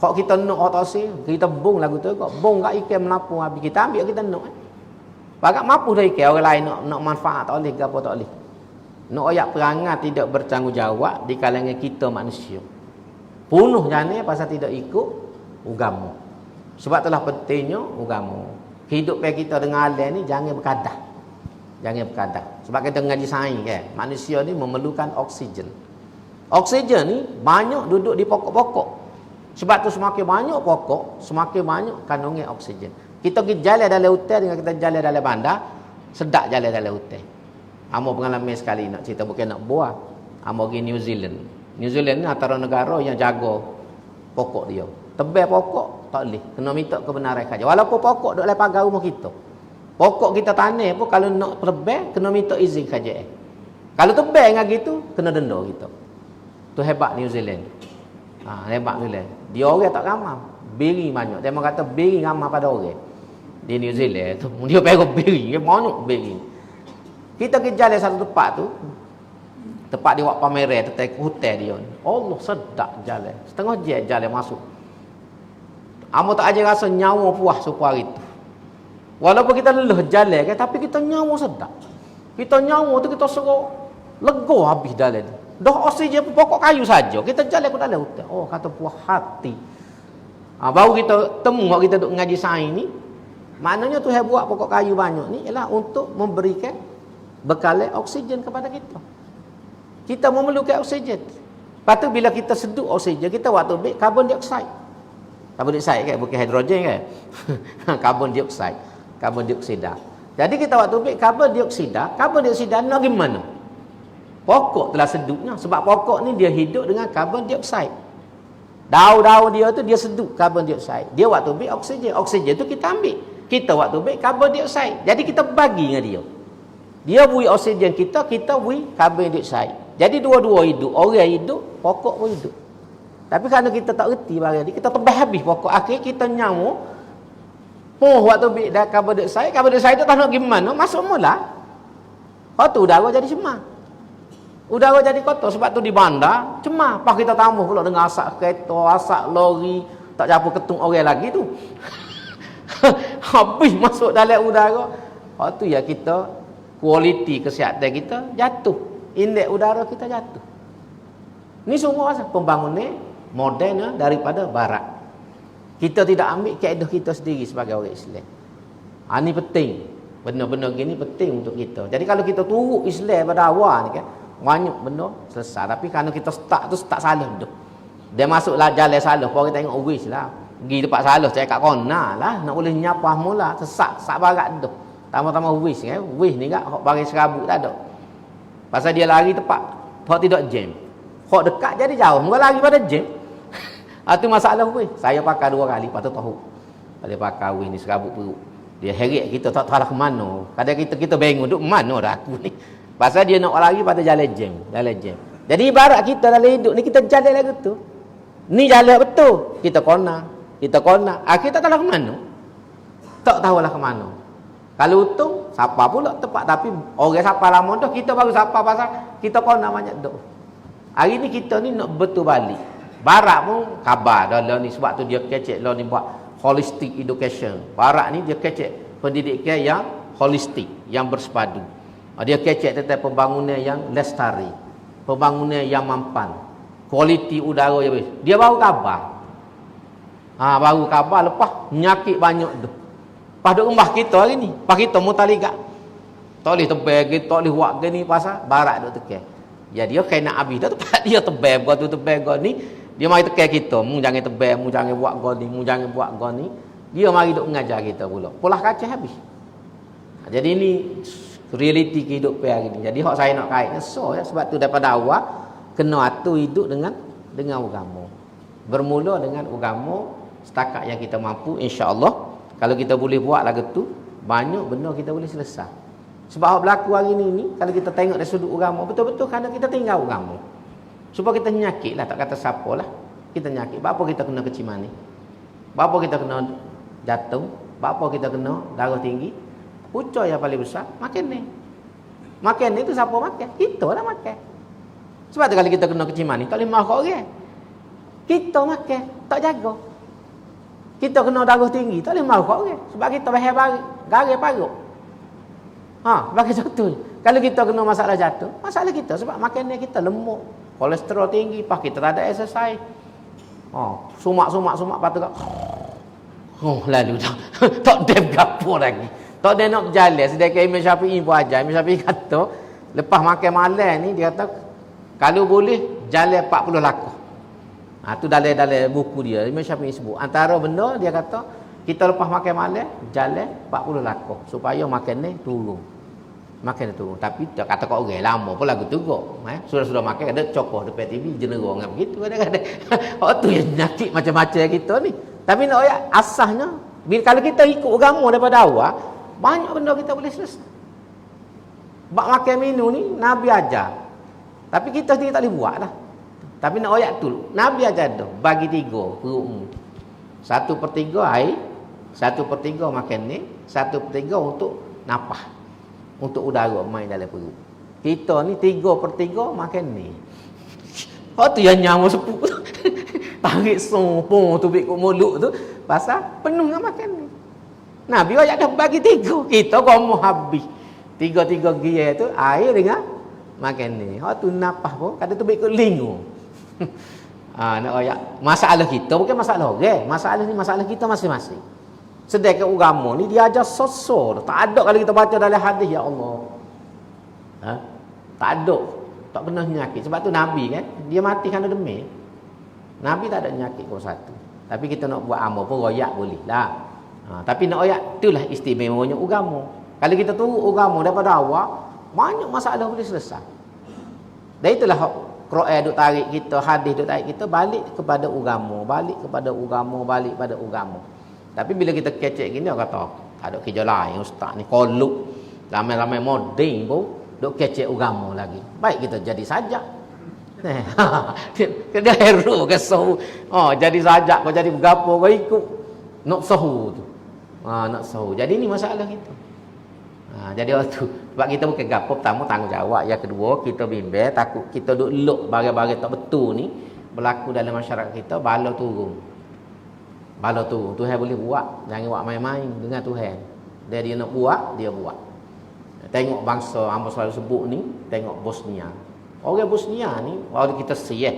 Kalau kita nak otasi, kita bung lagu tu. Bung kat ikan menapu habis. Kita ambil, kita nak. Bagak mampu dah ikan. Orang lain nak manfaat tak boleh. Apa tak boleh. Nak ayat perangai tidak bertanggungjawab di kalangan kita manusia. Punuh jane pasal tidak ikut agama. Sebab itulah pentingnya agama. Kehidupan kita dengan alam ni jangan berkadah. Jangan berkadah. Sebab kita ngaji sains kan, manusia ni memerlukan oksigen. Oksigen ni banyak duduk di pokok-pokok. Sebab tu semakin banyak pokok, semakin banyak kandungan oksigen. Kita pergi jalan dalam hutan dengan kita jalan dalam bandar, sedap jalan dalam hutan. Amo pengalaman sekali nak cerita bukan nak buah. Amo pergi New Zealand. New Zealand ni antara negara yang jaga pokok dia. Tebal pokok tak boleh. Kena minta kebenaran saja. Walaupun pokok duk dalam pagar rumah kita. Pokok kita tanam pun kalau nak tebal kena minta izin saja. Kalau tebal dengan gitu kena denda kita. Tu hebat New Zealand. Hebat New Zealand. Dia orang tak ramai. Beri banyak. Dia kata beri ramai pada orang. Di New Zealand tu dia pergi beri, dia banyak beri. Kita pergi jalan satu tempat tu. Tempat dia buat pameran tentang hotel dia ni. Allah sedap jalan. Setengah jam jalan masuk. Amo tak aja rasa nyawa puas supaya hari tu. Walaupun kita lelah jalan kan, tapi kita nyawa sedap. Kita nyawa tu kita suruh lega habis jalan. Dah oksigen pokok kayu saja. Kita jalan pun dalam hutan. Oh kata puas hati. Baru kita temu kita duk ngaji sains ni. Maknanya tu buat pokok kayu banyak ni ialah untuk memberikan bekalan oksigen kepada kita. Kita memerlukan oksigen. Lepas tu bila kita seduh oksigen, kita waktu ambil karbon dioksida. Karbon dioksida kan bukan hidrogen kan. Karbon dioksida. Jadi kita waktu ambil karbon dioksida nak gimana? Pokok telah seduknya sebab pokok ni dia hidup dengan karbon dioksida. Daun-daun dia tu dia seduh karbon dioksida. Dia waktu ambil oksigen. Oksigen tu kita ambil. Kita waktu ambil karbon dioksida. Jadi kita bagi dengan dia. Dia beri oksigen kita beri karbon dioksida. Jadi dua-dua hidup. Orang hidup, pokok pun hidup. Tapi kalau kita tak reti barang ni, kita tebah habis pokok. Akhir kita nyawa. Waktu dah kabel saya tu tak nak gimana, masuk mula. Lepas tu udara jadi cemar. Udara jadi kotor sebab tu di bandar cemar. Pas kita tambah pula dengan asap kereta, asap lori, tak apa ketung orang lagi tu. Habis masuk dalam udara. Lepas tu ya kita kualiti kesihatan kita jatuh. Indeks udara kita jatuh. Ni semua pasal pembangunan moden daripada barat. Kita tidak ambil kaedah kita sendiri sebagai orang Islam. Ini penting. Benda-benda gini penting untuk kita. Jadi kalau kita turut Islam pada awal ni kan, banyak benda selesai. Tapi kalau kita start salah tu. Dia masuklah jalan salah. Orang tengok wish lah. Pergi tempat salah, cakap kona lah. Nak boleh nyapah mula. Sesak barat tu. Tama-tama wish kan. Wish ni kan, bagi serabut tak ada. Pasal dia lari tepat. Hak tidak jam. Hak dekat jadi jauh. Mereka lari pada jam. Itu masalah weh. Saya pakai 2 kali, patut tahu. Pada pakai weh ni serabut perut. Dia heret kita tak tahu lah ke mana. Kadang kita bingung duk mana dah aku ni. Pasal dia nak lari pada jalan jam. Jadi ibarat kita dalam hidup ni kita jalan lagu tu. Ni jalan betul. Kita kona. Akhir tak tahu lah ke mana. Tak tahu lah ke mana. Kalau untung, siapa pula tepat. Tapi orang siapa lama dah, kita baru siapa pasal kita kona banyak duk. Hari ni kita ni nak betul balik. Barat pun khabar dah ni sebab tu dia kecek ni buat holistic education. Barat ni dia kecek pendidikan yang holistik, yang bersepadu. Dia kecek tentang pembangunan yang lestari, pembangunan yang mampan, kualiti udara yang baik. Dia baru khabar. Baru khabar lepas penyakit banyak tu. Pas duk rembah kita hari ni, pas kita mutalikat. Tak boleh tebal ke, tak boleh buat ke ni pasal barat duk tekan. Jadi dia kena habis dah tempat dia tebal gua tu tebal gua ni. Dia mari tekan kita, mu jangan tebal, mu jangan buat goni, mu jangan buat goni. Dia mari duk mengajar kita pula. Polah kacau habis. Jadi ini realiti kehidupan hari ni. Jadi hak saya nak kait ya, sebab tu daripada awal kena atur hidup dengan agama. Bermula dengan agama setakat yang kita mampu, insya-Allah. Kalau kita boleh buat lagu tu, banyak benda kita boleh selesai. Sebab hak berlaku hari ni kalau kita tengok dari sudut agama, betul-betul kerana kita tinggal agama. Supaya kita nyakit lah, tak kata siapa lah. Kita nyakit. Berapa kita kena keciman ni? Berapa kita kena jatuh? Berapa kita kena darah tinggi? Pucuk yang paling besar, makan ni. Makan ni tu siapa makan? Kita lah makan. Sebab tu kalau kita kena keciman ni, tak boleh marah orang. Kita makan, tak jaga. Kita kena darah tinggi, tak boleh marah orang. Sebab kita bahaya garis parut. Bagi contoh. Kalau kita kena masalah jatuh, masalah kita sebab makan ni kita lemuk. Kolesterol tinggi, pas kita tak ada exercise. Sumak patut kat. Lalu dah. Tak ada gapo lagi. Tak ada nak berjalan. Sedangkan Imam Syafi'i pun ajar. Imam Syafi'i kata, lepas makan malam ni, dia kata, kalau boleh, jalan 40 langkah. Tu dalam buku dia. Imam Syafi'i sebut. Antara benda, dia kata, kita lepas makan malam, jalan 40 langkah. Supaya makan ni turun. Makan tu. Tapi tak kata kau orang lama pun lagu tu kok. Sudah makan ada cokoh depan TV jenera ngam gitu kadang-kadang. Tu yang nyakit macam-macam kita ni. Tapi nak ayat asasnya kalau kita ikut agama daripada awal, banyak benda kita boleh selesai. Bab makan minum ni Nabi ajar. Tapi kita sendiri tak boleh buat dah. Tapi nak ayat tu Nabi ajar dah bagi 3 perutmu. 1/3 air, 1/3 makan ni, 1/3 untuk napah. Untuk udara main dalam perut. Kita ni 3/3 makan ni. Tu yang nyawa sepuk tu. Tarik sompong tu bikut mulut tu. Pasal penuh dengan makan ni. Nabi ayat dah bagi 3. Kita gomoh habis. 3 gia tu air dengan makan ni. Tu napah pun. Kadang tu bikut lingu. Nak ayat. Masalah kita bukan masalah orang. Masalah ni masalah kita masing-masing. Sedangkan agama ni dia ajar sosok. Tak ada kalau kita baca dalam hadis, ya Allah. Tak ada. Tak pernah nyakit. Sebab tu Nabi kan, dia mati kerana demi. Nabi tak ada nyakit pun satu. Tapi kita nak buat amal pun royak boleh lah. Tapi nak royak, itulah istimewanya agama. Kalau kita turut agama daripada awal, banyak masalah boleh selesai. Dan itulah Quran duk tarik kita, hadis duk tarik kita balik kepada agama. Balik kepada agama, balik pada agama. Tapi bila kita kecek gini, orang kata, tak ada kerja lain ustaz ni, koluk. Ramai-ramai modeng pun, duk kecek agama lagi. Baik kita jadi sajak. Kena hero ke sahu. Jadi sajak kau jadi bergapo kau ikut. Nak sahu tu. Nak sahu. Jadi ni masalah kita. Jadi waktu sebab kita bukan gapo, pertama tanggungjawab, yang kedua kita bimbang takut kita duk lok barang-barang tak betul ni berlaku dalam masyarakat kita, bala turun. Bala turun. Tuhan boleh buat, jangan buat main-main dengan Tuhan. Dia nak buat, dia buat. Tengok bangsa hamba selalu sebut ni, tengok Bosnia. Orang Bosnia ni, waktu kita siap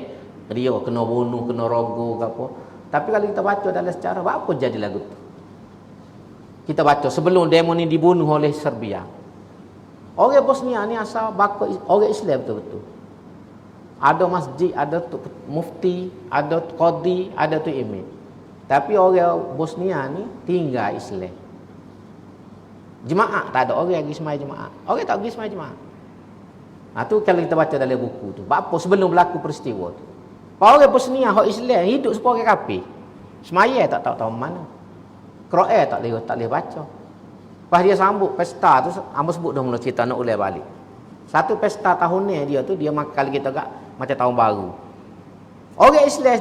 dia kena bunuh, kena rogo ke apa. Tapi kalau kita baca dalam sejarah, apa jadi lagu tu? Kita baca sebelum demo ni dibunuh oleh Serbia. Orang Bosnia ni asal bakal orang Islam betul-betul. Ada masjid, ada mufti, ada qadi, ada tu imam. Tapi orang Bosnia ni tinggal Islam. Jemaah tak ada orang yang pergi semai jemaah. Orang tak pergi semai jemaah. Tu kalau kita baca dalam buku tu. Apa sebelum berlaku peristiwa tu. Orang Bosnia hak Islam hidup seperti orang kafir. Semaya tak tahu mana. Quran tak boleh baca. Pas dia sambut pesta tu, hamba sebut dah mula cerita nak ulang balik. Satu pesta tahun ni dia tu, dia makan kita kat macam tahun baru. Orang Islam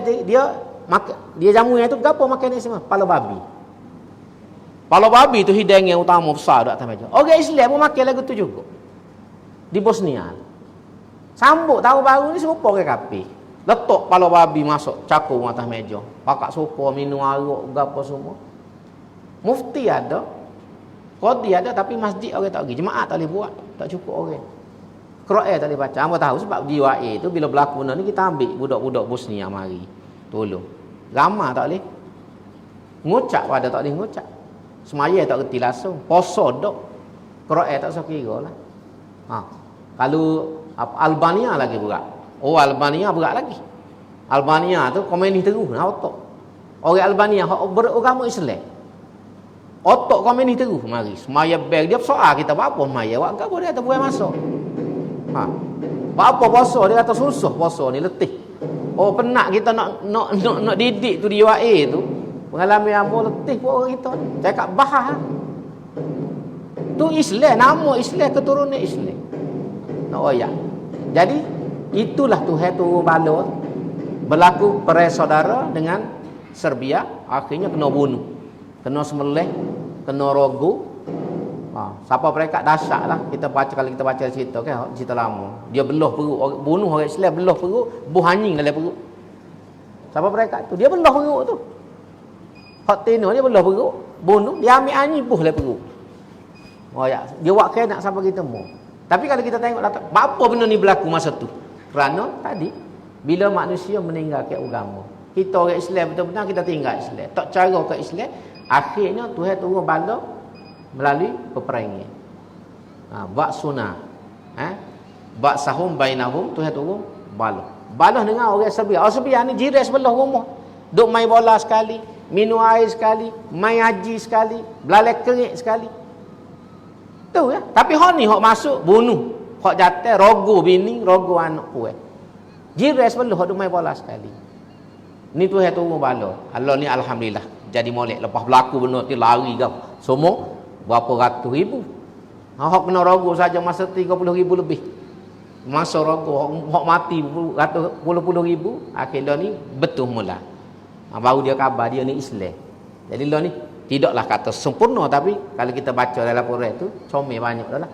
dia jamunya tu gapo makan ni semua? Kepala babi. Kepala babi tu hidangan yang utama besar kat atas meja. Orang Islam pun makan lagu tu juga. Di Bosnia. Sambut tahun baru ni serupa orang kafir. Letak kepala babi masuk cakung atas meja. Pakak sopa minum arak gapo semua. Mufti ada, qadi ada, tapi masjid orang tak pergi. Jemaah tak boleh buat, tak cukup orang. Quran tak boleh baca. Hamba tahu sebab di UAE tu bila berlaku benda ni kita ambil budak-budak Bosnia mari tolong. Ramah tak boleh. Ngucap pada tak boleh ngucap. Semaya tak reti langsung. Puasa dok. Quran tak usah kira lah. Kalau Albania lagi berat. Albania berat lagi. Albania tu komunis terus nak otak. Orang Albania beragama Islam. Otak komunis terus mari. Semaya beg dia soal kita apa semaya. Wak gapo dia tak boleh masuk. Apa puasa dia kata susah puasa ni letih. Penat kita nak didik tu di UAE tu. Pengalaman hamba letih pun orang kita. Cakap bahas. Tu Islam, nama Islam, keturunan Islam. Nak royak. Jadi itulah Tuhan tu bala berlaku perang saudara dengan Serbia, akhirnya kena bunuh. Kena sembelih, kena rogo. Siapa mereka dahsyat lah. Kalau kita baca cerita kan, cerita lama. Dia belah perut, bunuh orang Islam, belah perut, buh anjing dalam perut. Siapa mereka tu? Dia belah perut tu. Hak tino dia belah perut, bunuh, dia ambil anjing buh dalam perut. Dia buat kena nak sampai kita mau. Tapi kalau kita tengok apa benda ni berlaku masa tu? Kerana tadi bila manusia meninggalkan agama, kita orang Islam betul-betul kita tinggal Islam, tak cara ke Islam, akhirnya Tuhan turun bala melalui peperangan. Bak sunah. Bak sahum bainahum, Tuhan turun bala. Bala dengan orang Serbia. Orang Serbia ni jiran sebelah rumah. Duk main bola sekali, minum air sekali, main haji sekali, belalai kerik sekali. Tu ya. Tapi hak ni hak masuk bunuh, hak jatuh rogo bini, rogo anak puan. Jiran sebelah hak duk main bola sekali. Ni Tuhan turun bala. Allah ni alhamdulillah. Jadi molek lepas berlaku benda tu lari kau. Semua berapa ratus ribu. Hak kena rogo saja masa 30,000 lebih. Masa rogo hak mati ratus puluh ribu, akhirnya ni betul mula. Baru dia khabar dia ni Islam. Jadi lah ni tidaklah kata sempurna, tapi kalau kita baca dalam Quran tu comel banyak dah lah.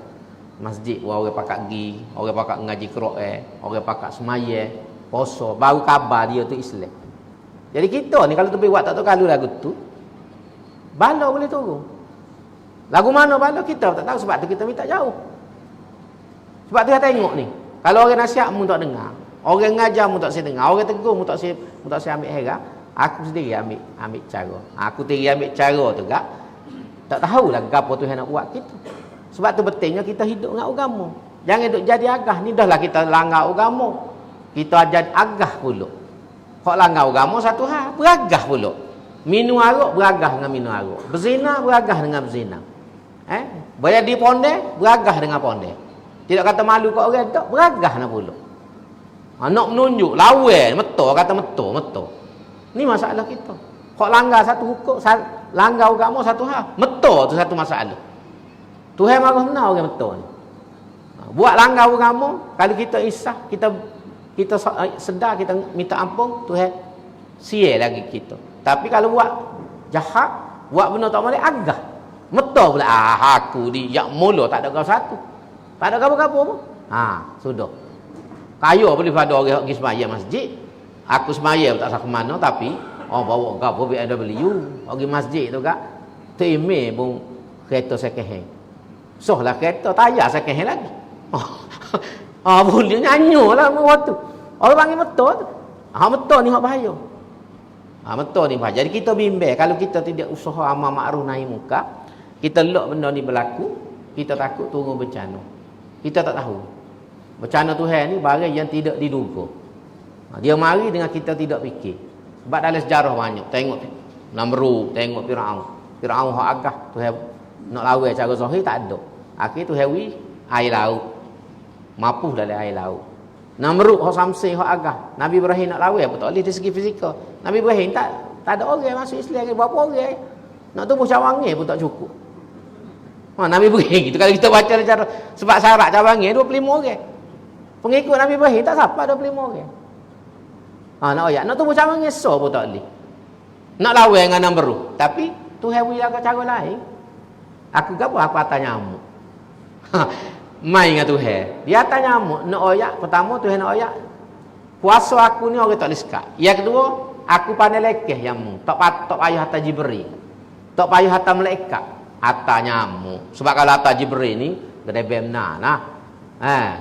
Masjid orang pakat pergi, orang pakat ngaji Quran, orang pakat semaya, puasa, baru khabar dia tu Islam. Jadi kita ni kalau tepi buat tak tahu kalau lagu tu bala boleh turun. Lagu mana bala kita tak tahu, sebab tu kita minta jauh. Sebab tu kita tengok ni, kalau orang nasihat mu tak dengar, orang ngajar mu tak saya dengar, orang tegur mu tak saya ambil heran, aku sendiri ambil cara. Aku sendiri ambil cara tu gak. Tak tahulah apa Tuhan nak buat kita. Sebab tu pentingnya kita hidup dengan agama. Jangan duk jadi agah ni, dahlah kita langgar agama. Kita ajar agah pula. Hak langgar agama satu hal, beragah pula. Minum arak beragah dengan minum arak. Berzina beragah dengan berzina. Bayar di pondek beragah dengan pondek. Tidak kata malu kat orang tak, beragah nak pula. Nak menunjuk lawan, meto kata meto. Ni masalah kita. Hak langgar satu hukum, langgar agama satu hal, meto tu satu masalah. Tuhan marah benar orang meto ni. Buat langgar agama, kalau kita isah, kita sedar, kita minta ampun, Tuhan sia lagi kita. Tapi kalau buat jahat, buat benda tak boleh agah. Betul pula, aku di yak mula tak ada kau satu. Tak ada gapo-gapo pun. Sudah. Kaya boleh pada orang pergi sembahyang masjid. Aku sembahyang tak sah ke mana, tapi bawa gapo BMW pergi masjid tu kak. Terima pun kereta second hand. Sohlah kereta tayar second hand lagi. Boleh nyanyolah waktu. Orang panggil betul tu. Betul ni hak bahaya. Betul ni bahaya. Jadi kita bimbang kalau kita tidak usaha amal makruf nahi munkar, kita lok benda ni berlaku, kita takut turun bencana. Kita tak tahu. Bencana Tuhan ni barang yang tidak diduga. Dia mari dengan kita tidak fikir. Sebab dalam sejarah banyak. Tengok Namrud, tengok Firaun. Firaun hak agah Tuhan nak lawan cara zahir tak ada. Akhir Tuhan wi air laut. Mapuh dalam air laut. Namrud hak Samsung hak agah. Nabi Ibrahim nak lawan pun tak boleh dari segi fizikal. Nabi Ibrahim tak ada orang masuk Islam ke berapa orang. Nak tubuh cawangan pun tak cukup. Nabi Ibrahim gitu. Kalau kita baca cara sebab syarat cawangan 25 orang. Pengikut Nabi Ibrahim tak siapa 25 orang. Nak tubuh cawangan so pun tak boleh. Nak lawan dengan Namrud. Tapi Tuhan beri agak cara lain. Aku gapo aku atas nyamuk. Main dengan Tuhan. Dia atas nyamuk nak oyak. Pertama Tuhan nak oyak. Puasa aku ni orang tak boleh sekat. Yang kedua, aku pandai lekeh nyamuk. Tak payah atas Jibril. Tak payah atas malaikat. Atas nyamuk. Sebab kalau atas Jibril ni gede benar nah.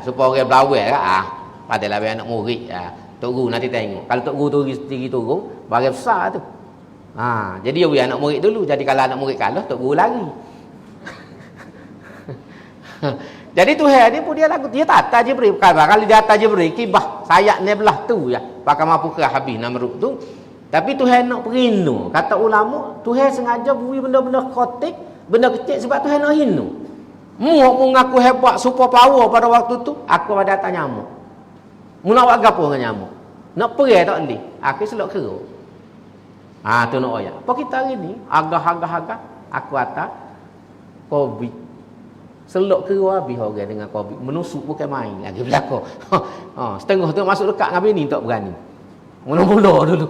Supaya orang belawai kan. Padahal anak murid. Tok guru nanti tengok. Kalau tok guru tu tinggi turun, bagi besar tu. Jadi dia anak murid dulu. Jadi kalau anak murid kalah, tok guru lari. Jadi Tuhan ni pun dia lagu dia tak atas Jibril. Kalau dia atas Jibril, kibah sayap ni belah tu ya. Pakai mampu ke habis Namrud tu. Tapi Tuhan nak perinu. Kata ulama, Tuhan sengaja beri benda-benda kotik, benda kecil sebab Tuhan nak hinu. Mu ngaku hebat super power pada waktu tu, aku ada atas nyamuk. Mu nak buat gapo dengan nyamuk? Nak pergi tak boleh. Aku selok keruk. Tu nak oyak. Apa kita hari ni agak-agak aku atas COVID. Selok keruk habis orang dengan COVID. Menusuk bukan main lagi belakang. Setengah tu masuk dekat dengan bini tak berani. Mula-mula dulu.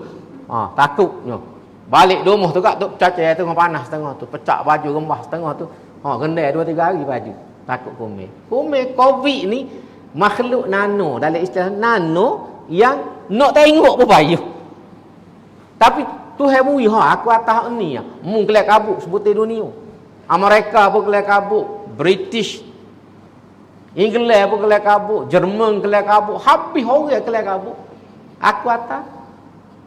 Takutnya. Balik rumah tu kak tu cacai tengah panas setengah tu. Pecah baju rembah setengah tu. Gendai 2-3 hari baju. Takut komel. Komel COVID ni makhluk nano. Dalam istilah nano yang nak tengok pun payah. Tapi Tuhan beri aku atas ni mu kelak kabut sebutir dunia. Amerika pun kelak kabut, British, Inggeris pun kelak kabut, Jerman kelak kabut, habis orang kelak kabut. Aku atas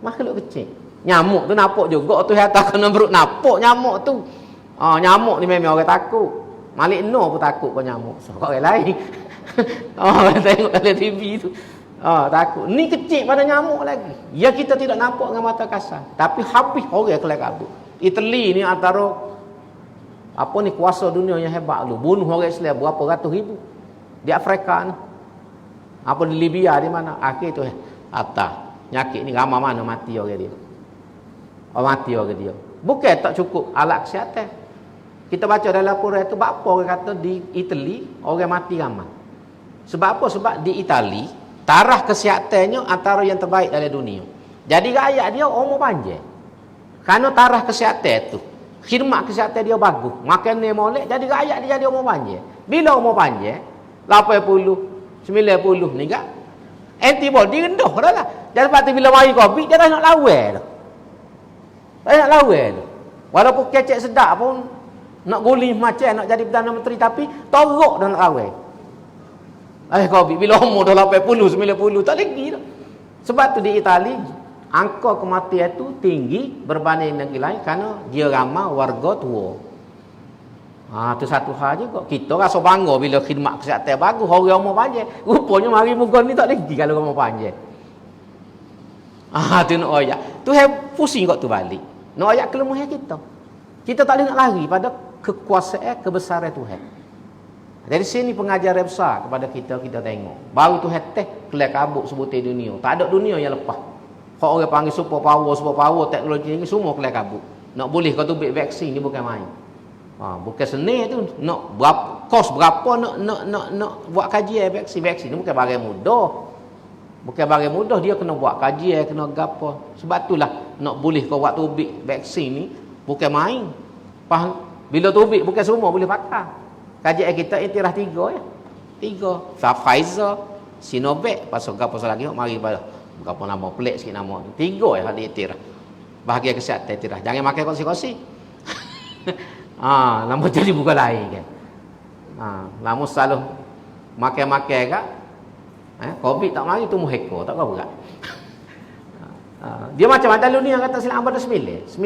makhluk kecil. Nyamuk tu nampak juga tu atas kena beruk nampak nyamuk tu. Nyamuk ni memang orang takut. Malik no pun takut kau nyamuk. So orang lain. Tengok dalam TV tu. Takut. Ni kecil pada nyamuk lagi. Ya kita tidak nampak dengan mata kasar. Tapi habis orang kelak kabut. Italy ni antara kuasa dunia yang hebat dulu. Bunuh orang Islam berapa ratus ribu. Di Afrika ni. Di Libya di mana. Akhir tu atas. Nyakit ni ramai mana mati orang dia. Mati orang dia. Bukan tak cukup alat kesihatan. Kita baca dalam laporan tu apa orang kata di Italy orang mati ramai. Sebab apa? Sebab di Itali taraf kesihatannya antara yang terbaik dalam dunia. Jadi rakyat dia umur panjang. Kerana taraf kesihatan tu, khidmat kesihatan dia bagus. Makan ni molek, jadi rakyat dia jadi umur panjang. Bila umur panjang 80, 90 ni kan antibody rendah dah lah. Dan sebab tu bila mari COVID dia dah nak lawan dah. Tak nak lawan dah. Walaupun kecek sedap pun nak guling macam nak jadi Perdana Menteri tapi teruk dah nak lawan. COVID bila umur dah 80, 90 tak lagi dah. Sebab tu di Itali angka kematian itu tinggi berbanding negeri lain kerana dia ramai warga tua. Tu satu hal juga. Kita rasa bangga bila khidmat kesihatan bagus orang umur panjang. Rupanya mari muka ni tak lagi kalau umur panjang. Tu nak ayat. Tu pusing kau tu balik. Nak ayat kelemahan kita. Kita tak boleh nak lari pada kekuasaan kebesaran Tuhan. Dari sini pengajaran besar kepada kita tengok. Baru Tuhan kelak kabut sebutir dunia. Tak ada dunia yang lepas. Kalau orang panggil super power teknologi ni semua kelak kabut. Nak boleh kau tu vaksin ni bukan main. Bukan senang tu nak berapa kos berapa nak buat kajian vaksin ni bukan barang mudah. Bukan barang mudah, dia kena buat kajian, kena gapo. Sebab itulah nak boleh kau buat tubik vaksin ni bukan main. Faham? Bila tubik bukan semua boleh pakai. Kajian kita iktiraf 3 ya. 3. Pfizer, Sinovac, pasal gapo lagi mari pada gapo nama pelik sikit nama. 3 ya hal iktiraf. Bahagian kesihatan iktiraf. Jangan makan kongsi-kongsi. Nama jadi bukan lain kan. Lama selalu makan-makan kak. Covid tak mari tumbuh ekor, tak apa berat. Dia macam ada dulu ni yang kata silap 9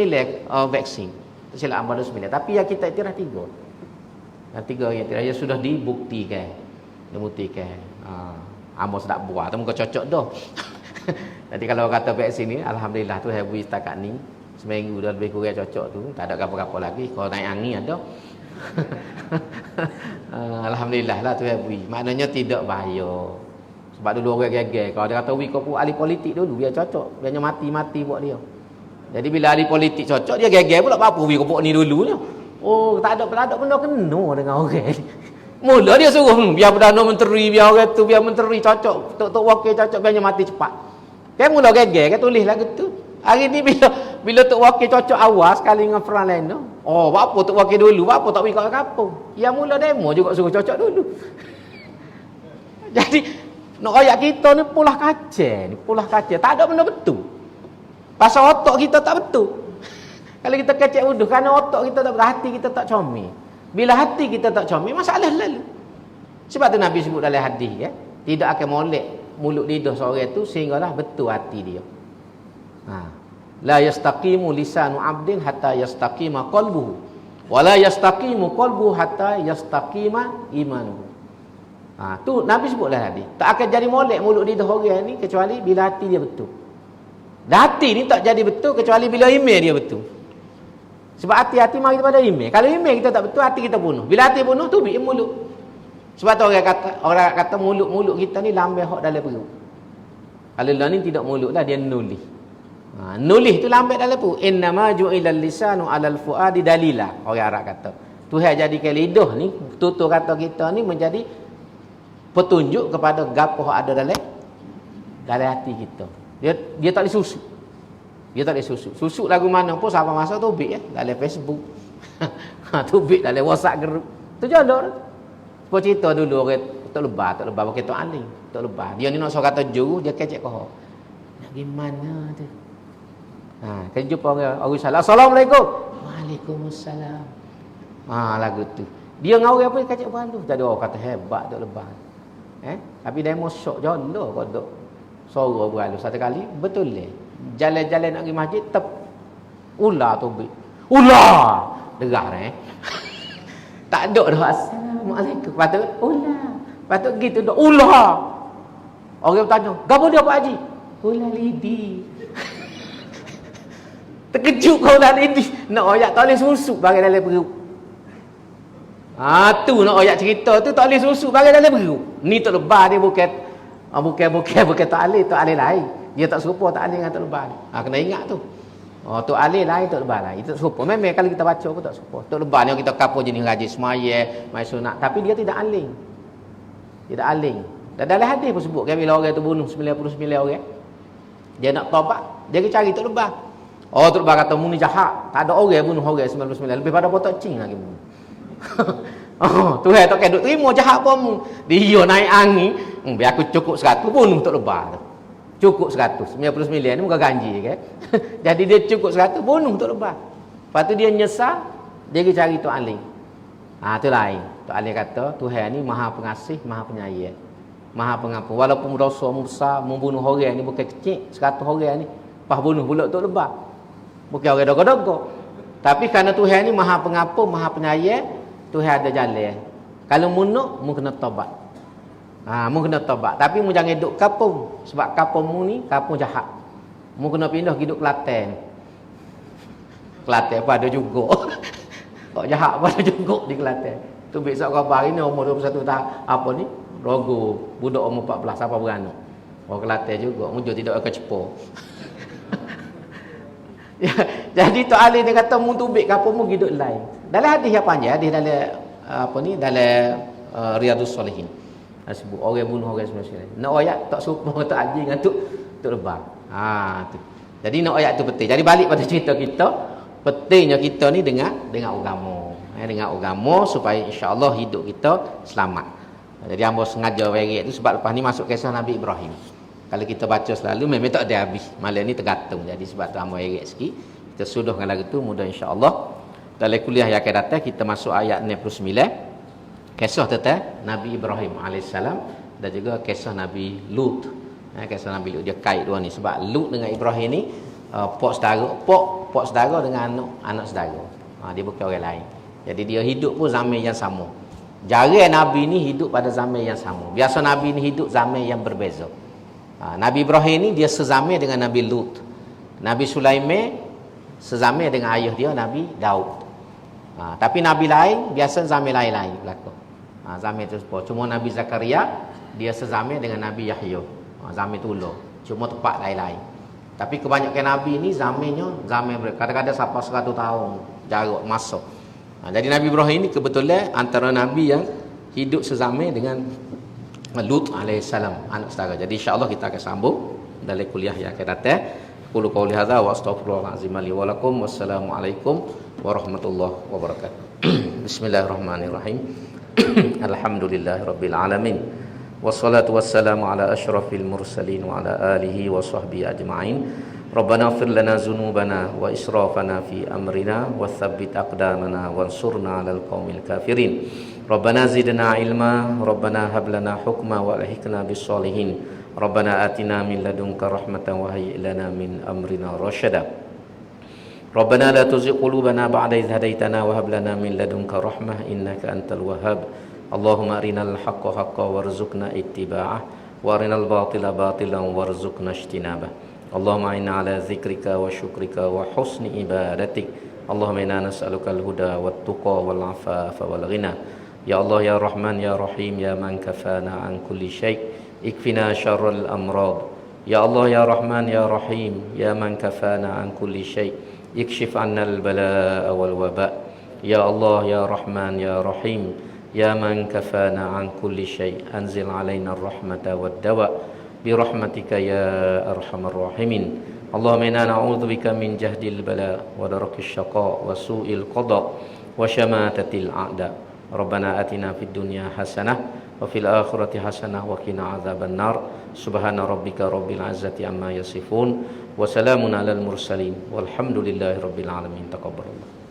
vaksin. Silap 9. Tapi yang kita iktiraf 3. Yang 3 yang iktiraf sudah dibuktikan. Amos tak buat, tapi muka cocok dah. Jadi kalau kata vaksin ni, alhamdulillah tu habis setakat ni. Seminggu dah lebih kurang cocok tu, tak ada apa-apa lagi. Kalau naik angin ada. Alhamdulillah lah tu habis. Maknanya tidak bahaya. Sebab dulu orang geger. Kalau dia kata, kau pun ahli politik dulu, biar cocok. Biarnya mati-mati buat dia. Jadi bila ahli politik cocok, dia geger pula apa kau buat ni dulunya. Oh, tak ada benda kena dengan orang. Mula dia suruh, biar Perdana Menteri, biar orang tu, biar Menteri cocok. Tok Wakil cocok, biarnya mati cepat. Kan mula geger, kan tulis lagu tu. Hari ni bila Tok Wakil cocok awal sekali dengan Fran Leno. Oh, apa Tok Wakil dulu, apa tak pergi kat kampung. Yang mula demo juga suruh cocok dulu. Jadi nak rakyat kita ni pulah kaca. Tak ada benda betul. Pasal otak kita tak betul. Kalau kita kecek bodoh, kerana otak kita tak betul, hati kita tak comel. Bila hati kita tak comel, masalah lalu. Sebab tu Nabi sebut dalam hadis ya, tidak akan molek mulut lidah seorang itu sehinggalah betul hati dia. La yastaqimu lisanu 'abdin hatta yastaqima qalbuhu, wa la yastaqimu qalbuhu hatta yastaqima imanuhu. Tu Nabi sebutlah tadi. Tak akan jadi molek mulut lidah orang ni kecuali bila hati dia betul. Dan hati ni tak jadi betul kecuali bila iman dia betul. Sebab hati-hati mari daripada iman. Kalau iman kita tak betul, hati kita bunuh. Bila hati bunuh tu bikin mulut. Sebab tu orang kata mulut kita ni lambai hak dalam perut. Kalau lah ni tidak mulut lah, dia nulis. Nulis tu lambai dalam perut. Innama ju'ilal lisanu 'alal fuadi dalila. Orang Arab kata. Tuhan jadikan lidah ni, tutur kata kita ni menjadi petunjuk kepada gapo ada dalam hati kita. Dia tak boleh susuk. Susuk lagu mana pun siapa masa tubik ya dalam Facebook. Tubik dalam WhatsApp group. Tu jodoh. Apa cerita dulu orang tak lebah pakai tok aling. Tak lebah. Dia ni nak suruh kata juru, dia kecek kau. Nak gimana tu? Kan jumpa orang salam. Assalamualaikum. Waalaikumsalam. Lagu tu. Dia ngau apa kecek balu. Jadi orang kata hebat tak lebah. Tapi demo syok jodoh kau duk suara beralu satu kali betul le. Jalan-jalan nak pergi masjid ular tubik. Ular. Derah tak ada dah assalamualaikum. Patut ular. Patut gitu dah ular. Orang bertanya, "Gapo dia Pak Haji?" "Ular lidi." Terkejut kau ular lidi. Nak oyak tak boleh susuk bagi dalam perut. Tu nak oyak cerita tu tak boleh susuk bagi dalam perut. Ni tak lebah dia bukan tak alih lain. Dia tak serupa tak alih dengan tak lebah ni. Kena ingat tu. Tu alih lain, tak lebah lain. Itu tak serupa. Memang kalau kita baca pun tak serupa. Tak lebah ni kita kapur jenis rajin semaya, mai sunat, tapi dia tidak aling. Tidak aling. Dan dalam hadis pun sebut kan bila orang tu bunuh 99 orang, dia nak taubat, dia pergi cari tak lebah. Tak lebah kata mu ni jahat. Tak ada orang bunuh orang 99, lebih pada botak cing lagi bunuh. Tuhan tak kena duk terima jahat pun. Dia naik angin, biar aku cukup 100 bunuh tak lebah tu. Cukup 100, 99 ni muka ganji kan. Jadi dia cukup 100 bunuh tak lebah. Lepas tu dia nyesal, dia pergi cari Tok Aling. Tu lain. Tok Aling kata Tuhan ni Maha Pengasih, Maha Penyayang, Maha Pengampun. Walaupun dosa besar membunuh orang ni bukan kecil, 100 orang ni pas bunuh pula tak lebah. Bukan orang dogo-dogo. Tapi kerana Tuhan ni Maha Pengampun, Maha Penyayang, Tuhan ada jalan. Kalau munuk, mu kena taubat. Mu kena taubat. Tapi mu jangan duduk kampung. Sebab kampung mu ni kampung jahat. Mu kena pindah hidup Kelantan. Kelantan apa ada juga. Kok jahat apa ada juga di Kelantan. Tu besok khabar ini umur 21 tahun. Apa ni? Rogo. Budak umur 14 siapa beranak. Kelantan juga. Mujur tidak akan cepo. Jadi Tok Ali dia kata mu tubik kampung mu hidup lain. Dalam hadis yang panjang, hadis dalam apa ni dalam Riyadhus Shalihin. Sebut orang bunuh orang semestinya. Nak ayat tak serupa tak anjing dengan tu lebah. Tu. Jadi nak ayat tu penting. Jadi balik pada cerita kita, pentingnya kita ni dengan agama. Dengan agama supaya insya-Allah hidup kita selamat. Jadi hamba sengaja bagi itu sebab lepas ni masuk kisah Nabi Ibrahim. Kalau kita baca selalu memang tak ada habis. Malam ni tergantung. Jadi sebab tu hamba bagi sikit. Kita suduhkan lagu tu mudah insya-Allah. Dalam kuliah yang akan datang kita masuk ayat 69. Kisah tentang Nabi Ibrahim AS dan juga kisah Nabi Lut. Kisah Nabi Lut dia kait dua ni sebab Lut dengan Ibrahim ni pak saudara dengan anak saudara. Dia bukan orang lain. Jadi dia hidup pun zaman yang sama. Jarang Nabi ni hidup pada zaman yang sama. Biasa Nabi ni hidup zaman yang berbeza. Nabi Ibrahim ni dia sezaman dengan Nabi Lut. Nabi Sulaiman sezaman dengan ayah dia Nabi Daud. Tapi Nabi lain biasa zaman lain-lain berlaku. Zaman itu cuma Nabi Zakaria dia sezaman dengan Nabi Yahya. Zaman itu cuma tempat lain-lain. Tapi kebanyakan Nabi ni zamannya zaman kadang-kadang sampai 100 tahun jarak masa. Jadi Nabi Ibrahim ni kebetulan antara Nabi yang hidup sezaman dengan Lut alaihissalam anak saudara. Jadi insya-Allah kita akan sambung dalam kuliah yang akan datang. Qul qouli hadza wa astaghfirullahal azim li wa lakum. Wassalamualaikum warahmatullahi wabarakatuh. Bismillahirrahmanirrahim. Alhamdulillahirabbil alamin. Wassalatu wassalamu ala asyrafil mursalin wa ala alihi wa sahbihi ajma'in. Rabbana ighfir lana dzunubana wa israfana fi amrina wa tsabbit aqdamana wansurna 'alal qaumil kafirin. Rabbana zidna ilma, Rabbana hab lana hukma wa alhiqna bis sholihin. Rabbana atina min ladunka rahmatan wa hayyi' lana min amrina rasyada. Rabbana la tuzigh qulubana ba'da idh hadaitana wa hab lana min ladunka rahmah innaka antal wahhab. Allahumma arinal haqqo haqqan warzuqna ittiba'ah wa arinal batila batilan warzuqna ijtinabah. Allahumma inna ala dzikrika wa syukrika wa husni ibadatik. Allahumma inna nas'aluka al-huda wat tuqa wal afafa wal ghina. Ya Allah ya Rahman ya Rahim ya man kafana an kulli syai' ikfina syarral amrad. Ya Allah ya Rahman ya Rahim ya man kafana an kulli syai' ikshif 'anna al-balaa'a wal waba'. Ya Allah ya Rahman ya Rahim ya man kafana an kulli syai' anzil 'alaina ar-rahmata wad dawa' bi rahmatika ya arhamar rahimin. Allahumma inna na'udzubika min jahdil bala wa darakis syaqa wa su'il qada wa syamatatil a'da. Rabbana atina fid dunya hasanah wa fil akhirati hasanah wa qina adzabannar. Subhana rabbika rabbil izzati amma yasifun wa salamun alal mursalin walhamdulillahi rabbil alamin. Taqabbalallah.